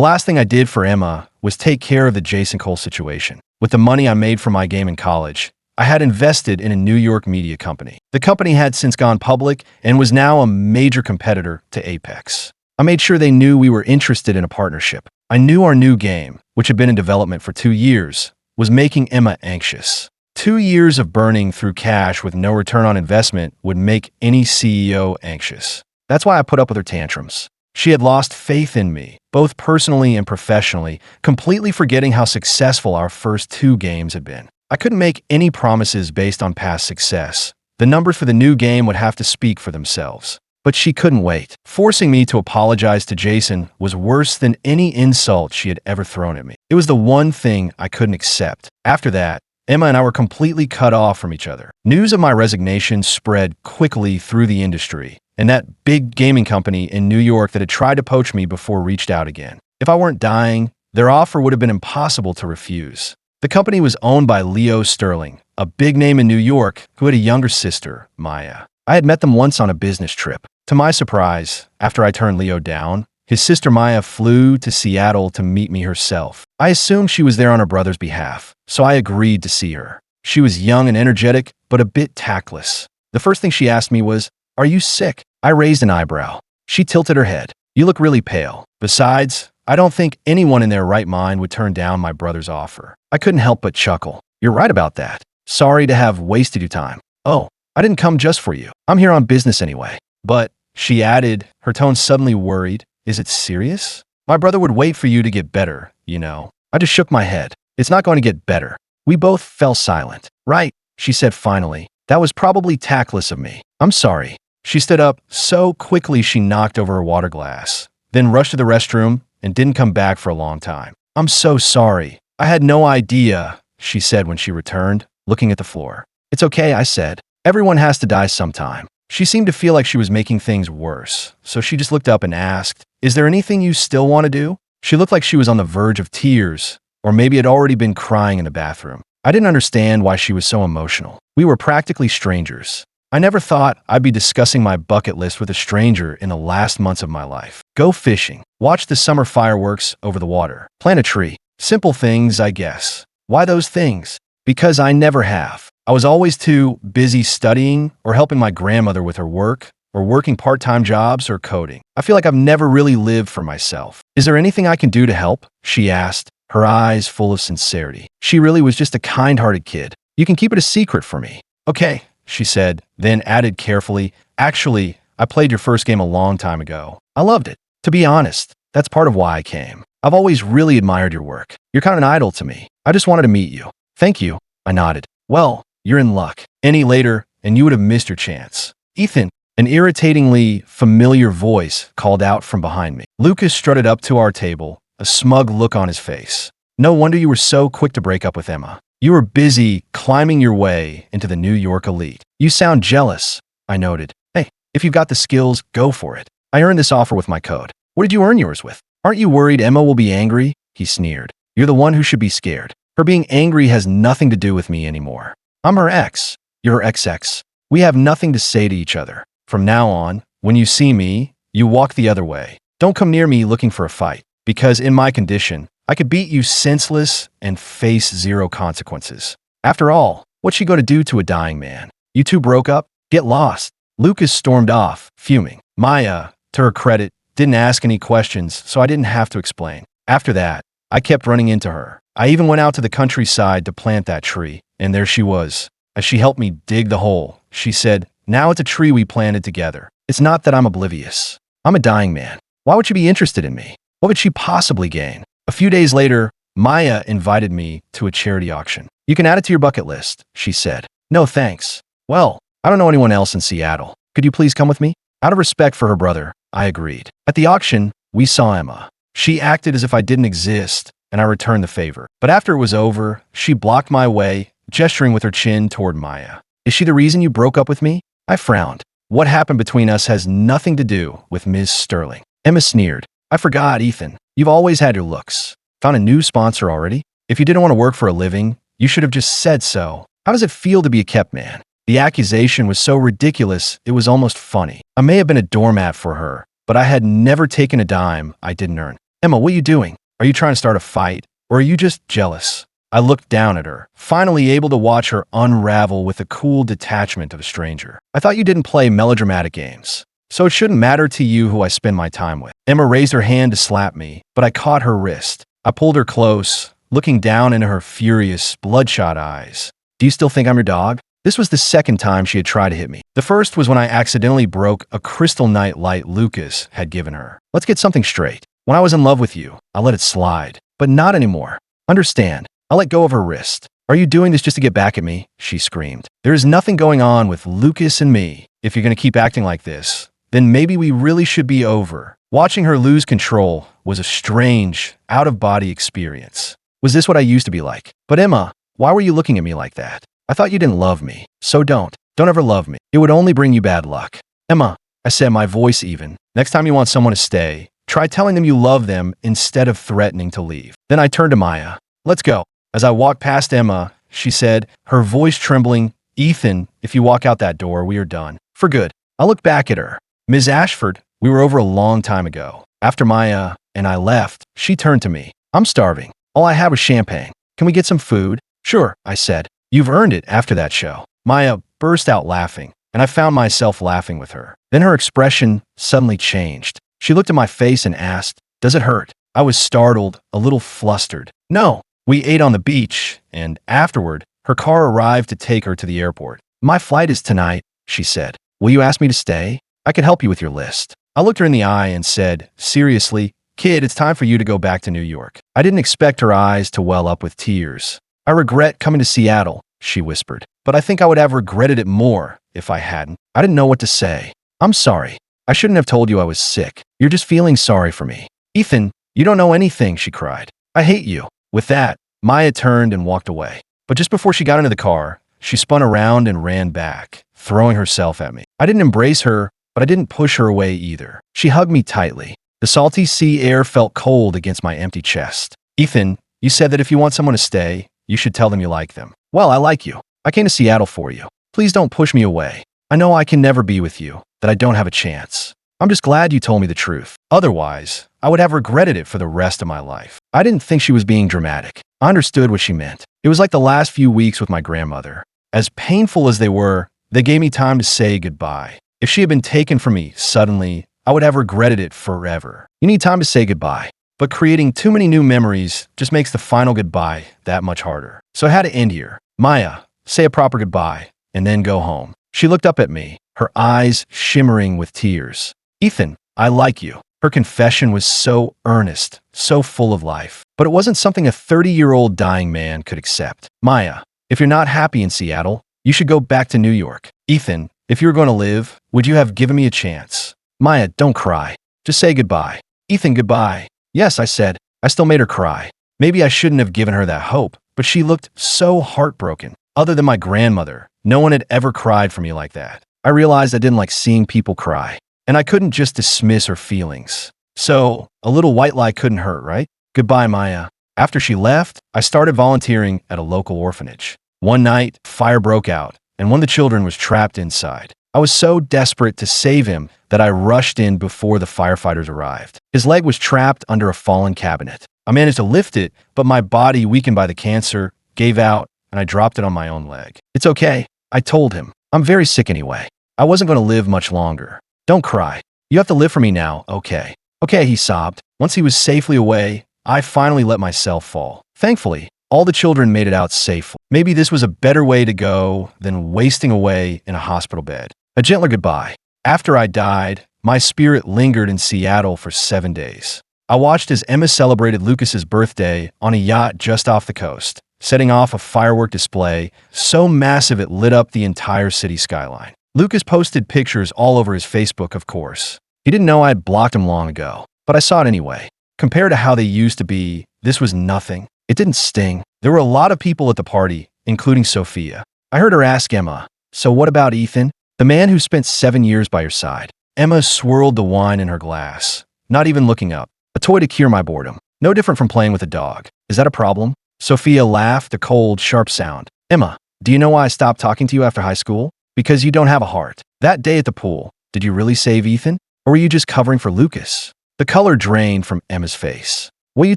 last thing I did for Emma was take care of the Jason Cole situation. With the money I made from my game in college, I had invested in a New York media company. The company had since gone public and was now a major competitor to Apex. I made sure they knew we were interested in a partnership. I knew our new game, which had been in development for 2 years, was making Emma anxious. 2 years of burning through cash with no return on investment would make any CEO anxious. That's why I put up with her tantrums. She had lost faith in me, both personally and professionally, completely forgetting how successful our first 2 games had been. I couldn't make any promises based on past success. The numbers for the new game would have to speak for themselves. But she couldn't wait. Forcing me to apologize to Jason was worse than any insult she had ever thrown at me. It was the one thing I couldn't accept. After that, Emma and I were completely cut off from each other. News of my resignation spread quickly through the industry, and that big gaming company in New York that had tried to poach me before reached out again. If I weren't dying, their offer would have been impossible to refuse. The company was owned by Leo Sterling, a big name in New York who had a younger sister, Maya. I had met them once on a business trip. To my surprise, after I turned Leo down, his sister Maya flew to Seattle to meet me herself. I assumed she was there on her brother's behalf, so I agreed to see her. She was young and energetic, but a bit tactless. The first thing she asked me was, "Are you sick?" I raised an eyebrow. She tilted her head. "You look really pale. Besides, I don't think anyone in their right mind would turn down my brother's offer. I couldn't help but chuckle. You're right about that. Sorry to have wasted your time. Oh, I didn't come just for you. I'm here on business anyway. But, she added, her tone suddenly worried, is it serious? My brother would wait for you to get better, you know. I just shook my head. It's not going to get better. We both fell silent. Right, she said finally. That was probably tactless of me. I'm sorry. She stood up so quickly she knocked over her water glass, then rushed to the restroom and didn't come back for a long time. I'm so sorry. I had no idea, she said when she returned, looking at the floor. It's okay, I said. Everyone has to die sometime. She seemed to feel like she was making things worse, so she just looked up and asked, is there anything you still want to do? She looked like she was on the verge of tears, or maybe had already been crying in the bathroom. I didn't understand why she was so emotional. We were practically strangers. I never thought I'd be discussing my bucket list with a stranger in the last months of my life. Go fishing. Watch the summer fireworks over the water. Plant a tree. Simple things, I guess. Why those things? Because I never have. I was always too busy studying or helping my grandmother with her work or working part-time jobs or coding. I feel like I've never really lived for myself. Is there anything I can do to help? She asked, her eyes full of sincerity. She really was just a kind-hearted kid. You can keep it a secret for me. Okay, she said, then added carefully, actually, I played your first game a long time ago. I loved it. To be honest, that's part of why I came. I've always really admired your work. You're kind of an idol to me. I just wanted to meet you. Thank you. I nodded. Well, you're in luck. Any later, and you would have missed your chance. Ethan, an irritatingly familiar voice called out from behind me. Lucas strutted up to our table, a smug look on his face. No wonder you were so quick to break up with Emma. You were busy climbing your way into the New York elite. You sound jealous, I noted. Hey, if you've got the skills, go for it. I earned this offer with my code. What did you earn yours with? Aren't you worried Emma will be angry? He sneered. You're the one who should be scared. Her being angry has nothing to do with me anymore. I'm her ex. You're her ex-ex. We have nothing to say to each other. From now on, when you see me, you walk the other way. Don't come near me looking for a fight, because in my condition, I could beat you senseless and face zero consequences. After all, what's she going to do to a dying man? You two broke up? Get lost. Lucas stormed off, fuming. Maya, to her credit, didn't ask any questions, so I didn't have to explain. After that, I kept running into her. I even went out to the countryside to plant that tree, and there she was. As she helped me dig the hole, she said, now it's a tree we planted together. It's not that I'm oblivious. I'm a dying man. Why would she be interested in me? What would she possibly gain? A few days later, Maya invited me to a charity auction. You can add it to your bucket list, she said. No thanks. Well, I don't know anyone else in Seattle. Could you please come with me? Out of respect for her brother, I agreed. At the auction, we saw Emma. She acted as if I didn't exist, and I returned the favor. But after it was over, she blocked my way, gesturing with her chin toward Maya. Is she the reason you broke up with me? I frowned. What happened between us has nothing to do with Ms. Sterling. Emma sneered. I forgot, Ethan. You've always had your looks. Found a new sponsor already? If you didn't want to work for a living, you should have just said so. How does it feel to be a kept man? The accusation was so ridiculous, it was almost funny. I may have been a doormat for her, but I had never taken a dime I didn't earn. Emma, what are you doing? Are you trying to start a fight? Or are you just jealous? I looked down at her, finally able to watch her unravel with the cool detachment of a stranger. I thought you didn't play melodramatic games, so it shouldn't matter to you who I spend my time with. Emma raised her hand to slap me, but I caught her wrist. I pulled her close, looking down into her furious, bloodshot eyes. Do you still think I'm your dog? This was the second time she had tried to hit me. The first was when I accidentally broke a crystal night light Lucas had given her. Let's get something straight. When I was in love with you, I let it slide, but not anymore. Understand, I let go of her wrist. Are you doing this just to get back at me? She screamed. There is nothing going on with Lucas and me. If you're going to keep acting like this, then maybe we really should be over. Watching her lose control was a strange, out-of-body experience. Was this what I used to be like? But Emma, why were you looking at me like that? I thought you didn't love me. So don't. Don't ever love me. It would only bring you bad luck. Emma, I said, my voice even. Next time you want someone to stay, try telling them you love them instead of threatening to leave. Then I turned to Maya. Let's go. As I walked past Emma, she said, her voice trembling, Ethan, if you walk out that door, we are done. For good. I looked back at her. Ms. Ashford, we were over a long time ago. After Maya and I left, she turned to me. I'm starving. All I had was champagne. Can we get some food? Sure, I said. You've earned it after that show. Maya burst out laughing, and I found myself laughing with her. Then her expression suddenly changed. She looked at my face and asked, does it hurt? I was startled, a little flustered. No, we ate on the beach, and afterward, her car arrived to take her to the airport. My flight is tonight, she said. Will you ask me to stay? I could help you with your list. I looked her in the eye and said, seriously, kid, it's time for you to go back to New York. I didn't expect her eyes to well up with tears. I regret coming to Seattle, she whispered, but I think I would have regretted it more if I hadn't. I didn't know what to say. I'm sorry. I shouldn't have told you I was sick. You're just feeling sorry for me. Ethan, you don't know anything, she cried. I hate you. With that, Maya turned and walked away. But just before she got into the car, she spun around and ran back, throwing herself at me. I didn't embrace her, but I didn't push her away either. She hugged me tightly. The salty sea air felt cold against my empty chest. Ethan, you said that if you want someone to stay, you should tell them you like them. Well, I like you. I came to Seattle for you. Please don't push me away. I know I can never be with you, that I don't have a chance. I'm just glad you told me the truth. Otherwise, I would have regretted it for the rest of my life. I didn't think she was being dramatic. I understood what she meant. It was like the last few weeks with my grandmother. As painful as they were, they gave me time to say goodbye. If she had been taken from me suddenly, I would have regretted it forever. You need time to say goodbye. But creating too many new memories just makes the final goodbye that much harder. So I had to end here. Maya, say a proper goodbye, and then go home. She looked up at me, her eyes shimmering with tears. Ethan, I like you. Her confession was so earnest, so full of life. But it wasn't something a 30-year-old dying man could accept. Maya, if you're not happy in Seattle, you should go back to New York. Ethan, if you were going to live, would you have given me a chance? Maya, don't cry. Just say goodbye. Ethan, goodbye. Yes, I said. I still made her cry. Maybe I shouldn't have given her that hope, but she looked so heartbroken. Other than my grandmother, no one had ever cried for me like that. I realized I didn't like seeing people cry, and I couldn't just dismiss her feelings. So, a little white lie couldn't hurt, right? Goodbye, Maya. After she left, I started volunteering at a local orphanage. One night, fire broke out, and one of the children was trapped inside. I was so desperate to save him that I rushed in before the firefighters arrived. His leg was trapped under a fallen cabinet. I managed to lift it, but my body, weakened by the cancer, gave out, and I dropped it on my own leg. It's okay, I told him. I'm very sick anyway. I wasn't going to live much longer. Don't cry. You have to live for me now, okay? Okay, he sobbed. Once he was safely away, I finally let myself fall. Thankfully, all the children made it out safely. Maybe this was a better way to go than wasting away in a hospital bed. A gentler goodbye. After I died, my spirit lingered in Seattle for 7 days. I watched as Emma celebrated Lucas's birthday on a yacht just off the coast, setting off a firework display so massive it lit up the entire city skyline. Lucas posted pictures all over his Facebook, of course. He didn't know I had blocked him long ago, but I saw it anyway. Compared to how they used to be, this was nothing. It didn't sting. There were a lot of people at the party, including Sophia. I heard her ask Emma, "So what about Ethan? The man who spent 7 years by your side?" Emma swirled the wine in her glass, not even looking up. A toy to cure my boredom. No different from playing with a dog. Is that a problem? Sophia laughed, a cold, sharp sound. Emma, do you know why I stopped talking to you after high school? Because you don't have a heart. That day at the pool, did you really save Ethan? Or were you just covering for Lucas? The color drained from Emma's face. What are you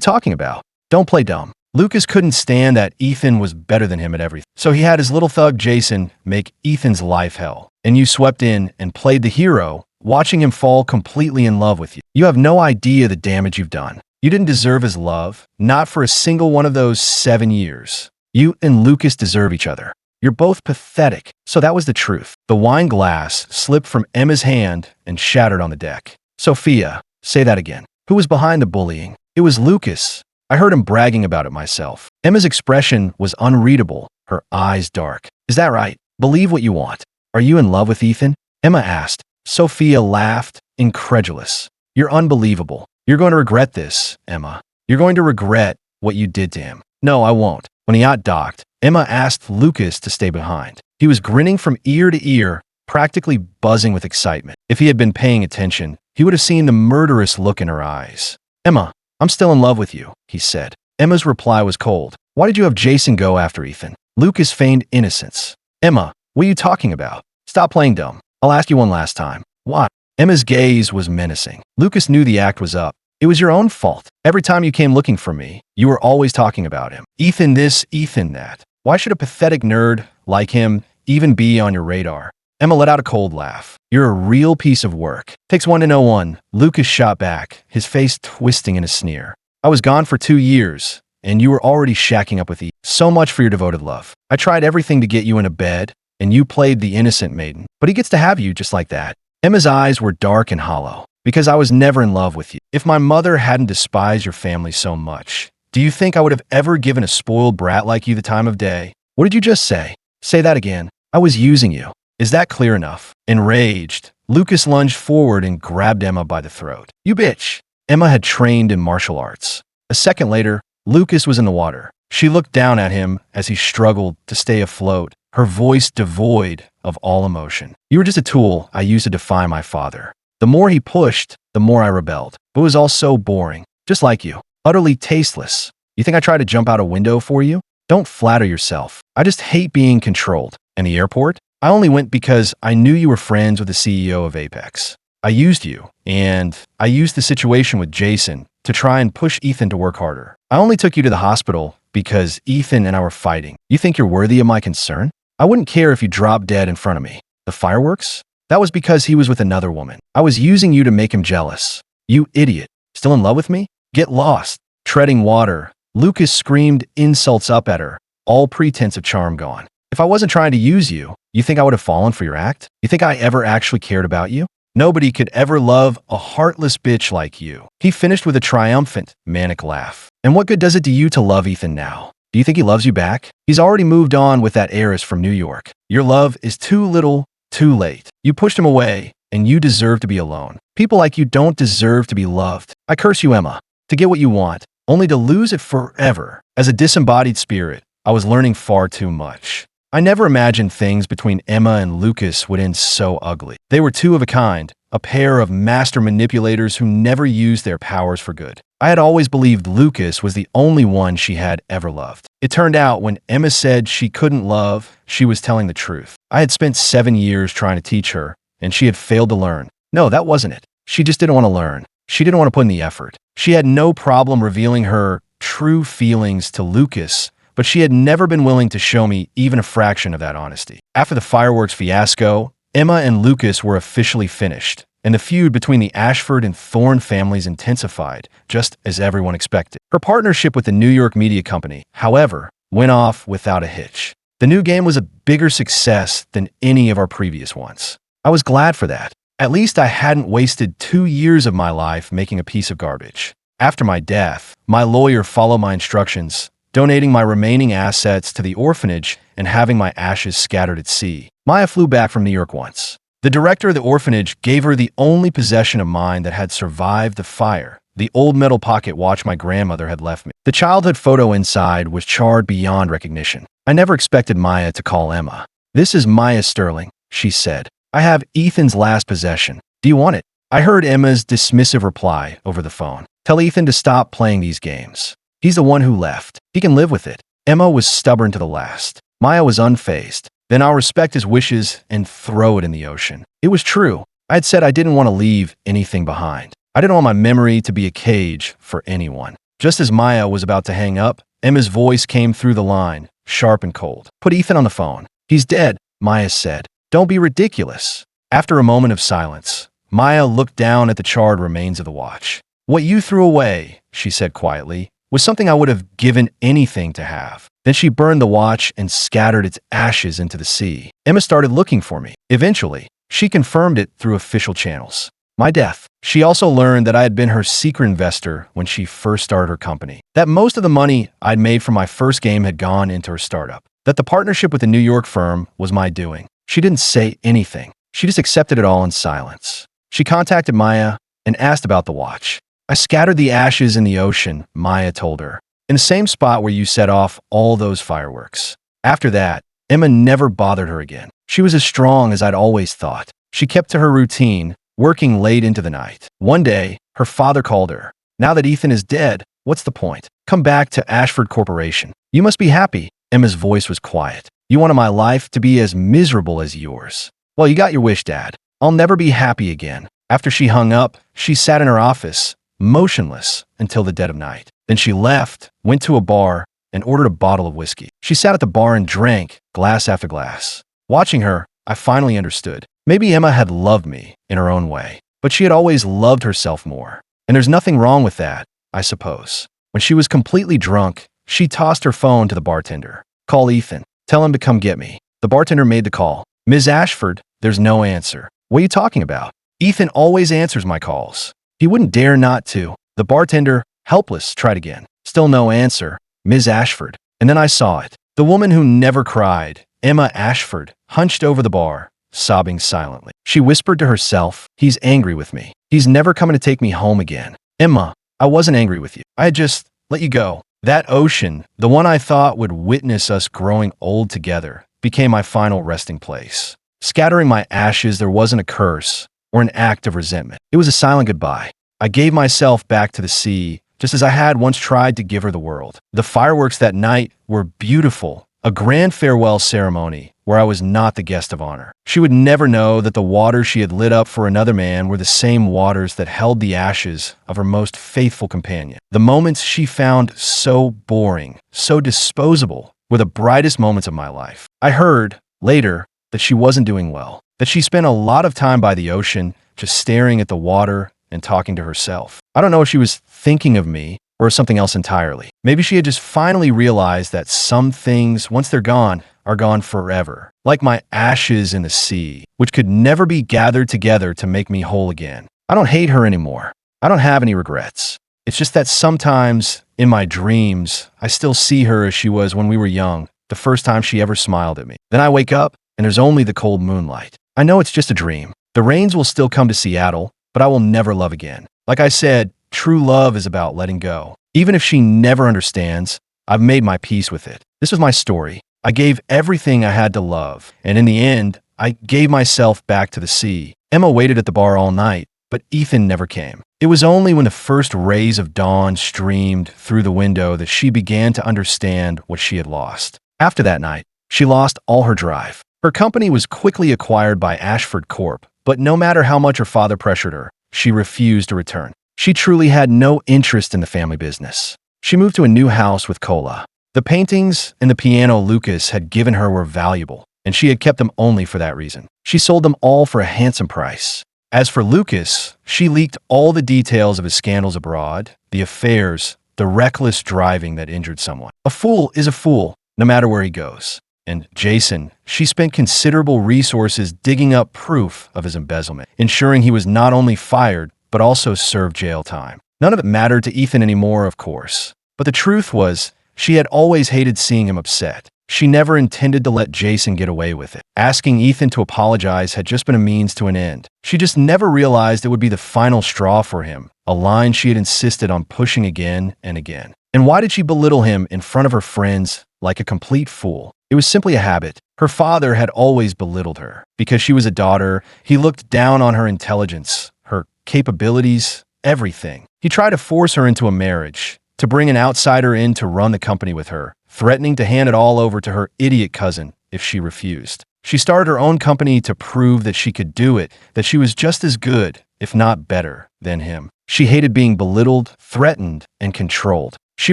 talking about? Don't play dumb. Lucas couldn't stand that Ethan was better than him at everything. So he had his little thug Jason make Ethan's life hell. And you swept in and played the hero, watching him fall completely in love with you. You have no idea the damage you've done. You didn't deserve his love, not for a single one of those 7 years. You and Lucas deserve each other. You're both pathetic. So that was the truth. The wine glass slipped from Emma's hand and shattered on the deck. Sophia, say that again. Who was behind the bullying? It was Lucas. I heard him bragging about it myself. Emma's expression was unreadable, her eyes dark. Is that right? Believe what you want. Are you in love with Ethan? Emma asked. Sophia laughed, incredulous. You're unbelievable. You're going to regret this, Emma. You're going to regret what you did to him. No, I won't. When the yacht docked, Emma asked Lucas to stay behind. He was grinning from ear to ear, practically buzzing with excitement. If he had been paying attention, he would have seen the murderous look in her eyes. Emma, I'm still in love with you, he said. Emma's reply was cold. Why did you have Jason go after Ethan? Lucas feigned innocence. Emma, what are you talking about? Stop playing dumb. I'll ask you one last time. Why? Emma's gaze was menacing. Lucas knew the act was up. It was your own fault. Every time you came looking for me, you were always talking about him. Ethan this, Ethan that. Why should a pathetic nerd like him even be on your radar? Emma let out a cold laugh. You're a real piece of work. Takes one to know one. Lucas shot back, his face twisting in a sneer. I was gone for 2 years, and you were already shacking up with Ethan. So much for your devoted love. I tried everything to get you in a bed, and you played the innocent maiden. But he gets to have you just like that." Emma's eyes were dark and hollow. "Because I was never in love with you. If my mother hadn't despised your family so much, do you think I would have ever given a spoiled brat like you the time of day?" "What did you just say?" "Say that again." "I was using you. Is that clear enough?" Enraged, Lucas lunged forward and grabbed Emma by the throat. "You bitch!" Emma had trained in martial arts. A second later, Lucas was in the water. She looked down at him as he struggled to stay afloat, her voice devoid of all emotion. "You were just a tool I used to defy my father. The more he pushed, the more I rebelled. But it was all so boring, just like you, utterly tasteless. You think I tried to jump out a window for you? Don't flatter yourself. I just hate being controlled. And the airport? I only went because I knew you were friends with the CEO of Apex. I used you, and I used the situation with Jason to try and push Ethan to work harder. I only took you to the hospital because Ethan and I were fighting. You think you're worthy of my concern? I wouldn't care if you dropped dead in front of me. The fireworks? That was because he was with another woman. I was using you to make him jealous. You idiot. Still in love with me? Get lost." Treading water, Lucas screamed insults up at her, all pretense of charm gone. "If I wasn't trying to use you, you think I would have fallen for your act? You think I ever actually cared about you? Nobody could ever love a heartless bitch like you." He finished with a triumphant, manic laugh. "And what good does it do you to love Ethan now? Do you think he loves you back? He's already moved on with that heiress from New York. Your love is too little, too late. You pushed him away, and you deserve to be alone. People like you don't deserve to be loved. I curse you, Emma, to get what you want, only to lose it forever. As a disembodied spirit, I was learning far too much. I never imagined things between Emma and Lucas would end so ugly. They were two of a kind, a pair of master manipulators who never used their powers for good. I had always believed Lucas was the only one she had ever loved. It turned out when Emma said she couldn't love, she was telling the truth. I had spent 7 years trying to teach her, and she had failed to learn. No, that wasn't it. She just didn't want to learn. She didn't want to put in the effort. She had no problem revealing her true feelings to Lucas, but she had never been willing to show me even a fraction of that honesty. After the fireworks fiasco, Emma and Lucas were officially finished, and the feud between the Ashford and Thorne families intensified, just as everyone expected. Her partnership with the New York media company, however, went off without a hitch. The new game was a bigger success than any of our previous ones. I was glad for that. At least I hadn't wasted 2 years of my life making a piece of garbage. After my death, my lawyer followed my instructions, donating my remaining assets to the orphanage and having my ashes scattered at sea. Maya flew back from New York once. The director of the orphanage gave her the only possession of mine that had survived the fire, the old metal pocket watch my grandmother had left me. The childhood photo inside was charred beyond recognition. I never expected Maya to call Emma. "This is Maya Sterling," she said. "I have Ethan's last possession. Do you want it?" I heard Emma's dismissive reply over the phone. "Tell Ethan to stop playing these games. He's the one who left. He can live with it." Emma was stubborn to the last. Maya was unfazed. "Then I'll respect his wishes and throw it in the ocean." It was true. I had said I didn't want to leave anything behind. I didn't want my memory to be a cage for anyone. Just as Maya was about to hang up, Emma's voice came through the line, sharp and cold. "Put Ethan on the phone." "He's dead," Maya said. "Don't be ridiculous." After a moment of silence, Maya looked down at the charred remains of the watch. "What you threw away," she said quietly, "was something I would have given anything to have." Then she burned the watch and scattered its ashes into the sea. Emma started looking for me. Eventually, she confirmed it through official channels. My death. She also learned that I had been her secret investor when she first started her company. That most of the money I'd made from my first game had gone into her startup. That the partnership with the New York firm was my doing. She didn't say anything. She just accepted it all in silence. She contacted Maya and asked about the watch. "I scattered the ashes in the ocean," Maya told her, "in the same spot where you set off all those fireworks." After that, Emma never bothered her again. She was as strong as I'd always thought. She kept to her routine, working late into the night. One day, her father called her. "Now that Ethan is dead, what's the point? Come back to Ashford Corporation. You must be happy." Emma's voice was quiet. "You wanted my life to be as miserable as yours. Well, you got your wish, Dad. I'll never be happy again." After she hung up, she sat in her office, motionless, until the dead of night. Then she left, went to a bar, and ordered a bottle of whiskey. She sat at the bar and drank, glass after glass. Watching her, I finally understood. Maybe Emma had loved me in her own way, but she had always loved herself more. And there's nothing wrong with that. I suppose. When she was completely drunk, she tossed her phone to the bartender. "Call Ethan. Tell him to come get me." The bartender made the call. "Ms. Ashford," there's no answer. "What are you talking about?" "Ethan always answers my calls. He wouldn't dare not to." The bartender, helpless, tried again. Still no answer. "Ms. Ashford." And then I saw it. The woman who never cried, Emma Ashford, hunched over the bar, sobbing silently. She whispered to herself, "He's angry with me. He's never coming to take me home again." "Emma, I wasn't angry with you. I had just let you go." That ocean, the one I thought would witness us growing old together, became my final resting place. Scattering my ashes, there wasn't a curse or an act of resentment. It was a silent goodbye. I gave myself back to the sea, just as I had once tried to give her the world. The fireworks that night were beautiful, a grand farewell ceremony where I was not the guest of honor. She would never know that the waters she had lit up for another man were the same waters that held the ashes of her most faithful companion. The moments she found so boring, so disposable, were the brightest moments of my life. I heard, later, that she wasn't doing well, that she spent a lot of time by the ocean, just staring at the water and talking to herself. I don't know if she was thinking of me or something else entirely. Maybe she had just finally realized that some things, once they're gone, are gone forever. Like my ashes in the sea, which could never be gathered together to make me whole again. I don't hate her anymore. I don't have any regrets. It's just that sometimes, in my dreams, I still see her as she was when we were young, the first time she ever smiled at me. Then I wake up, and there's only the cold moonlight. I know it's just a dream. The rains will still come to Seattle, but I will never love again. Like I said, true love is about letting go. Even if she never understands, I've made my peace with it. This was my story. I gave everything I had to love, and in the end, I gave myself back to the sea. Emma waited at the bar all night, but Ethan never came. It was only when the first rays of dawn streamed through the window that she began to understand what she had lost. After that night, she lost all her drive. Her company was quickly acquired by Ashford Corp., but no matter how much her father pressured her, she refused to return. She truly had no interest in the family business. She moved to a new house with Cola. The paintings and the piano Lucas had given her were valuable, and she had kept them only for that reason. She sold them all for a handsome price. As for Lucas, she leaked all the details of his scandals abroad, the affairs, the reckless driving that injured someone. A fool is a fool, no matter where he goes. And Jason, she spent considerable resources digging up proof of his embezzlement, ensuring he was not only fired, but also served jail time. None of it mattered to Ethan anymore, of course. But the truth was, she had always hated seeing him upset. She never intended to let Jason get away with it. Asking Ethan to apologize had just been a means to an end. She just never realized it would be the final straw for him, a line she had insisted on pushing again and again. And why did she belittle him in front of her friends like a complete fool? It was simply a habit. Her father had always belittled her. Because she was a daughter, he looked down on her intelligence, her capabilities, everything. He tried to force her into a marriage, to bring an outsider in to run the company with her, threatening to hand it all over to her idiot cousin if she refused. She started her own company to prove that she could do it, that she was just as good, if not better, than him. She hated being belittled, threatened, and controlled. She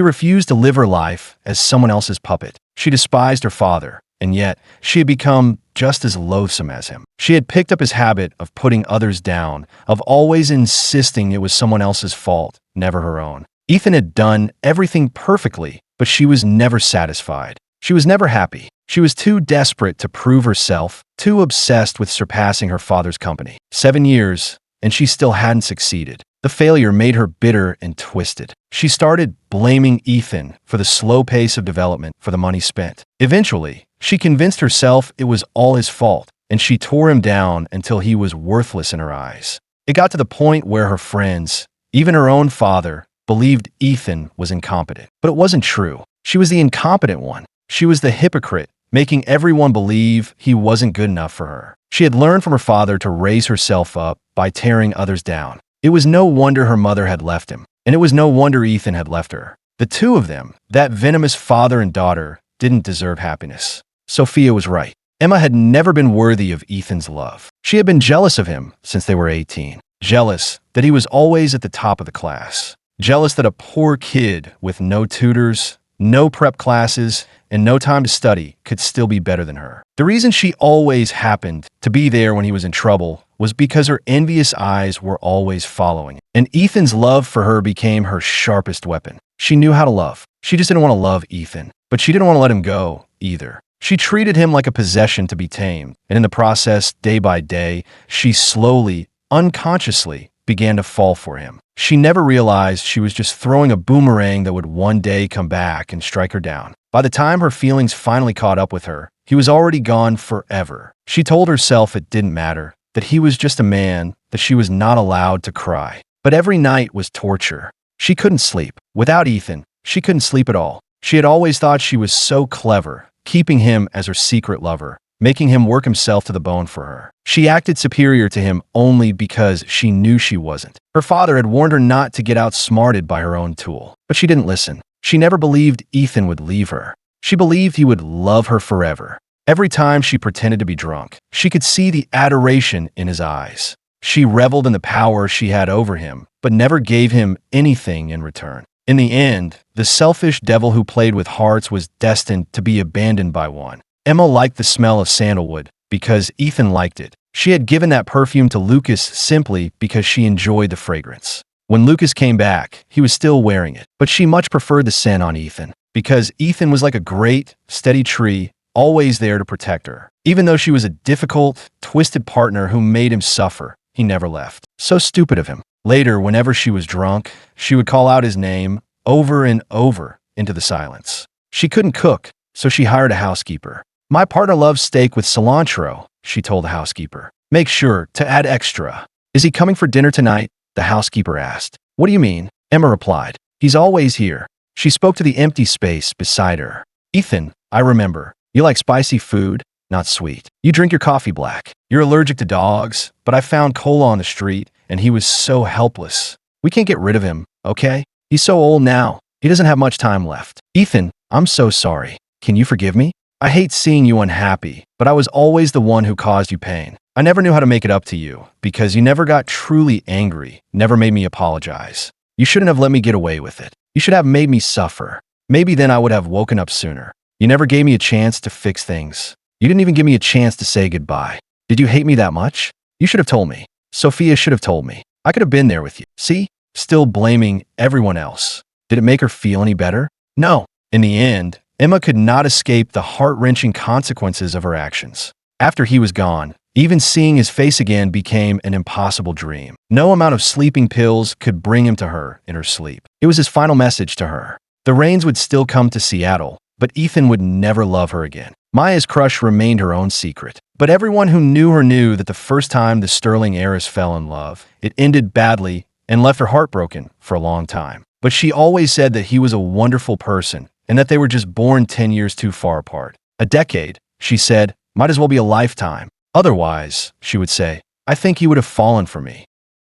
refused to live her life as someone else's puppet. She despised her father, and yet she had become just as loathsome as him. She had picked up his habit of putting others down, of always insisting it was someone else's fault, never her own. Ethan had done everything perfectly, but she was never satisfied. She was never happy. She was too desperate to prove herself, too obsessed with surpassing her father's company. 7 years, and she still hadn't succeeded. The failure made her bitter and twisted. She started blaming Ethan for the slow pace of development, for the money spent. Eventually, she convinced herself it was all his fault, and she tore him down until he was worthless in her eyes. It got to the point where her friends, even her own father, believed Ethan was incompetent. But it wasn't true. She was the incompetent one. She was the hypocrite, making everyone believe he wasn't good enough for her. She had learned from her father to raise herself up by tearing others down. It was no wonder her mother had left him, and it was no wonder Ethan had left her. The two of them, that venomous father and daughter, didn't deserve happiness. Sophia was right. Emma had never been worthy of Ethan's love. She had been jealous of him since they were 18. Jealous that he was always at the top of the class. Jealous that a poor kid with no tutors, no prep classes, and no time to study could still be better than her. The reason she always happened to be there when he was in trouble was because her envious eyes were always following. And Ethan's love for her became her sharpest weapon. She knew how to love. She just didn't want to love Ethan, but she didn't want to let him go either. She treated him like a possession to be tamed, and in the process, day by day, she slowly, unconsciously, began to fall for him. She never realized she was just throwing a boomerang that would one day come back and strike her down. By the time her feelings finally caught up with her, he was already gone forever. She told herself it didn't matter, that he was just a man, that she was not allowed to cry. But every night was torture. She couldn't sleep. Without Ethan, she couldn't sleep at all. She had always thought she was so clever, keeping him as her secret lover, making him work himself to the bone for her. She acted superior to him only because she knew she wasn't. Her father had warned her not to get outsmarted by her own tool, but she didn't listen. She never believed Ethan would leave her. She believed he would love her forever. Every time she pretended to be drunk, she could see the adoration in his eyes. She reveled in the power she had over him, but never gave him anything in return. In the end, the selfish devil who played with hearts was destined to be abandoned by one. Emma liked the smell of sandalwood because Ethan liked it. She had given that perfume to Lucas simply because she enjoyed the fragrance. When Lucas came back, he was still wearing it, but she much preferred the scent on Ethan because Ethan was like a great, steady tree, always there to protect her. Even though she was a difficult, twisted partner who made him suffer, he never left. So stupid of him. Later, whenever she was drunk, she would call out his name over and over into the silence. She couldn't cook, so she hired a housekeeper. "My partner loves steak with cilantro," she told the housekeeper. "Make sure to add extra." "Is he coming for dinner tonight?" the housekeeper asked. "What do you mean?" Emma replied. "He's always here." She spoke to the empty space beside her. "Ethan, I remember. You like spicy food, not sweet. You drink your coffee black. You're allergic to dogs, but I found Cola on the street, and he was so helpless. We can't get rid of him, okay? He's so old now. He doesn't have much time left. Ethan, I'm so sorry. Can you forgive me? I hate seeing you unhappy, but I was always the one who caused you pain. I never knew how to make it up to you, because you never got truly angry, never made me apologize. You shouldn't have let me get away with it. You should have made me suffer. Maybe then I would have woken up sooner. You never gave me a chance to fix things. You didn't even give me a chance to say goodbye. Did you hate me that much? You should have told me. Sophia should have told me. I could have been there with you." See? Still blaming everyone else. Did it make her feel any better? No. In the end, Emma could not escape the heart-wrenching consequences of her actions. After he was gone, even seeing his face again became an impossible dream. No amount of sleeping pills could bring him to her in her sleep. It was his final message to her. The Rains would still come to Seattle, but Ethan would never love her again. Maya's crush remained her own secret. But everyone who knew her knew that the first time the sterling heiress fell in love, it ended badly and left her heartbroken for a long time. But she always said that he was a wonderful person and that they were just born 10 years too far apart. A decade, she said, might as well be a lifetime. Otherwise, she would say, I think he would have fallen for me.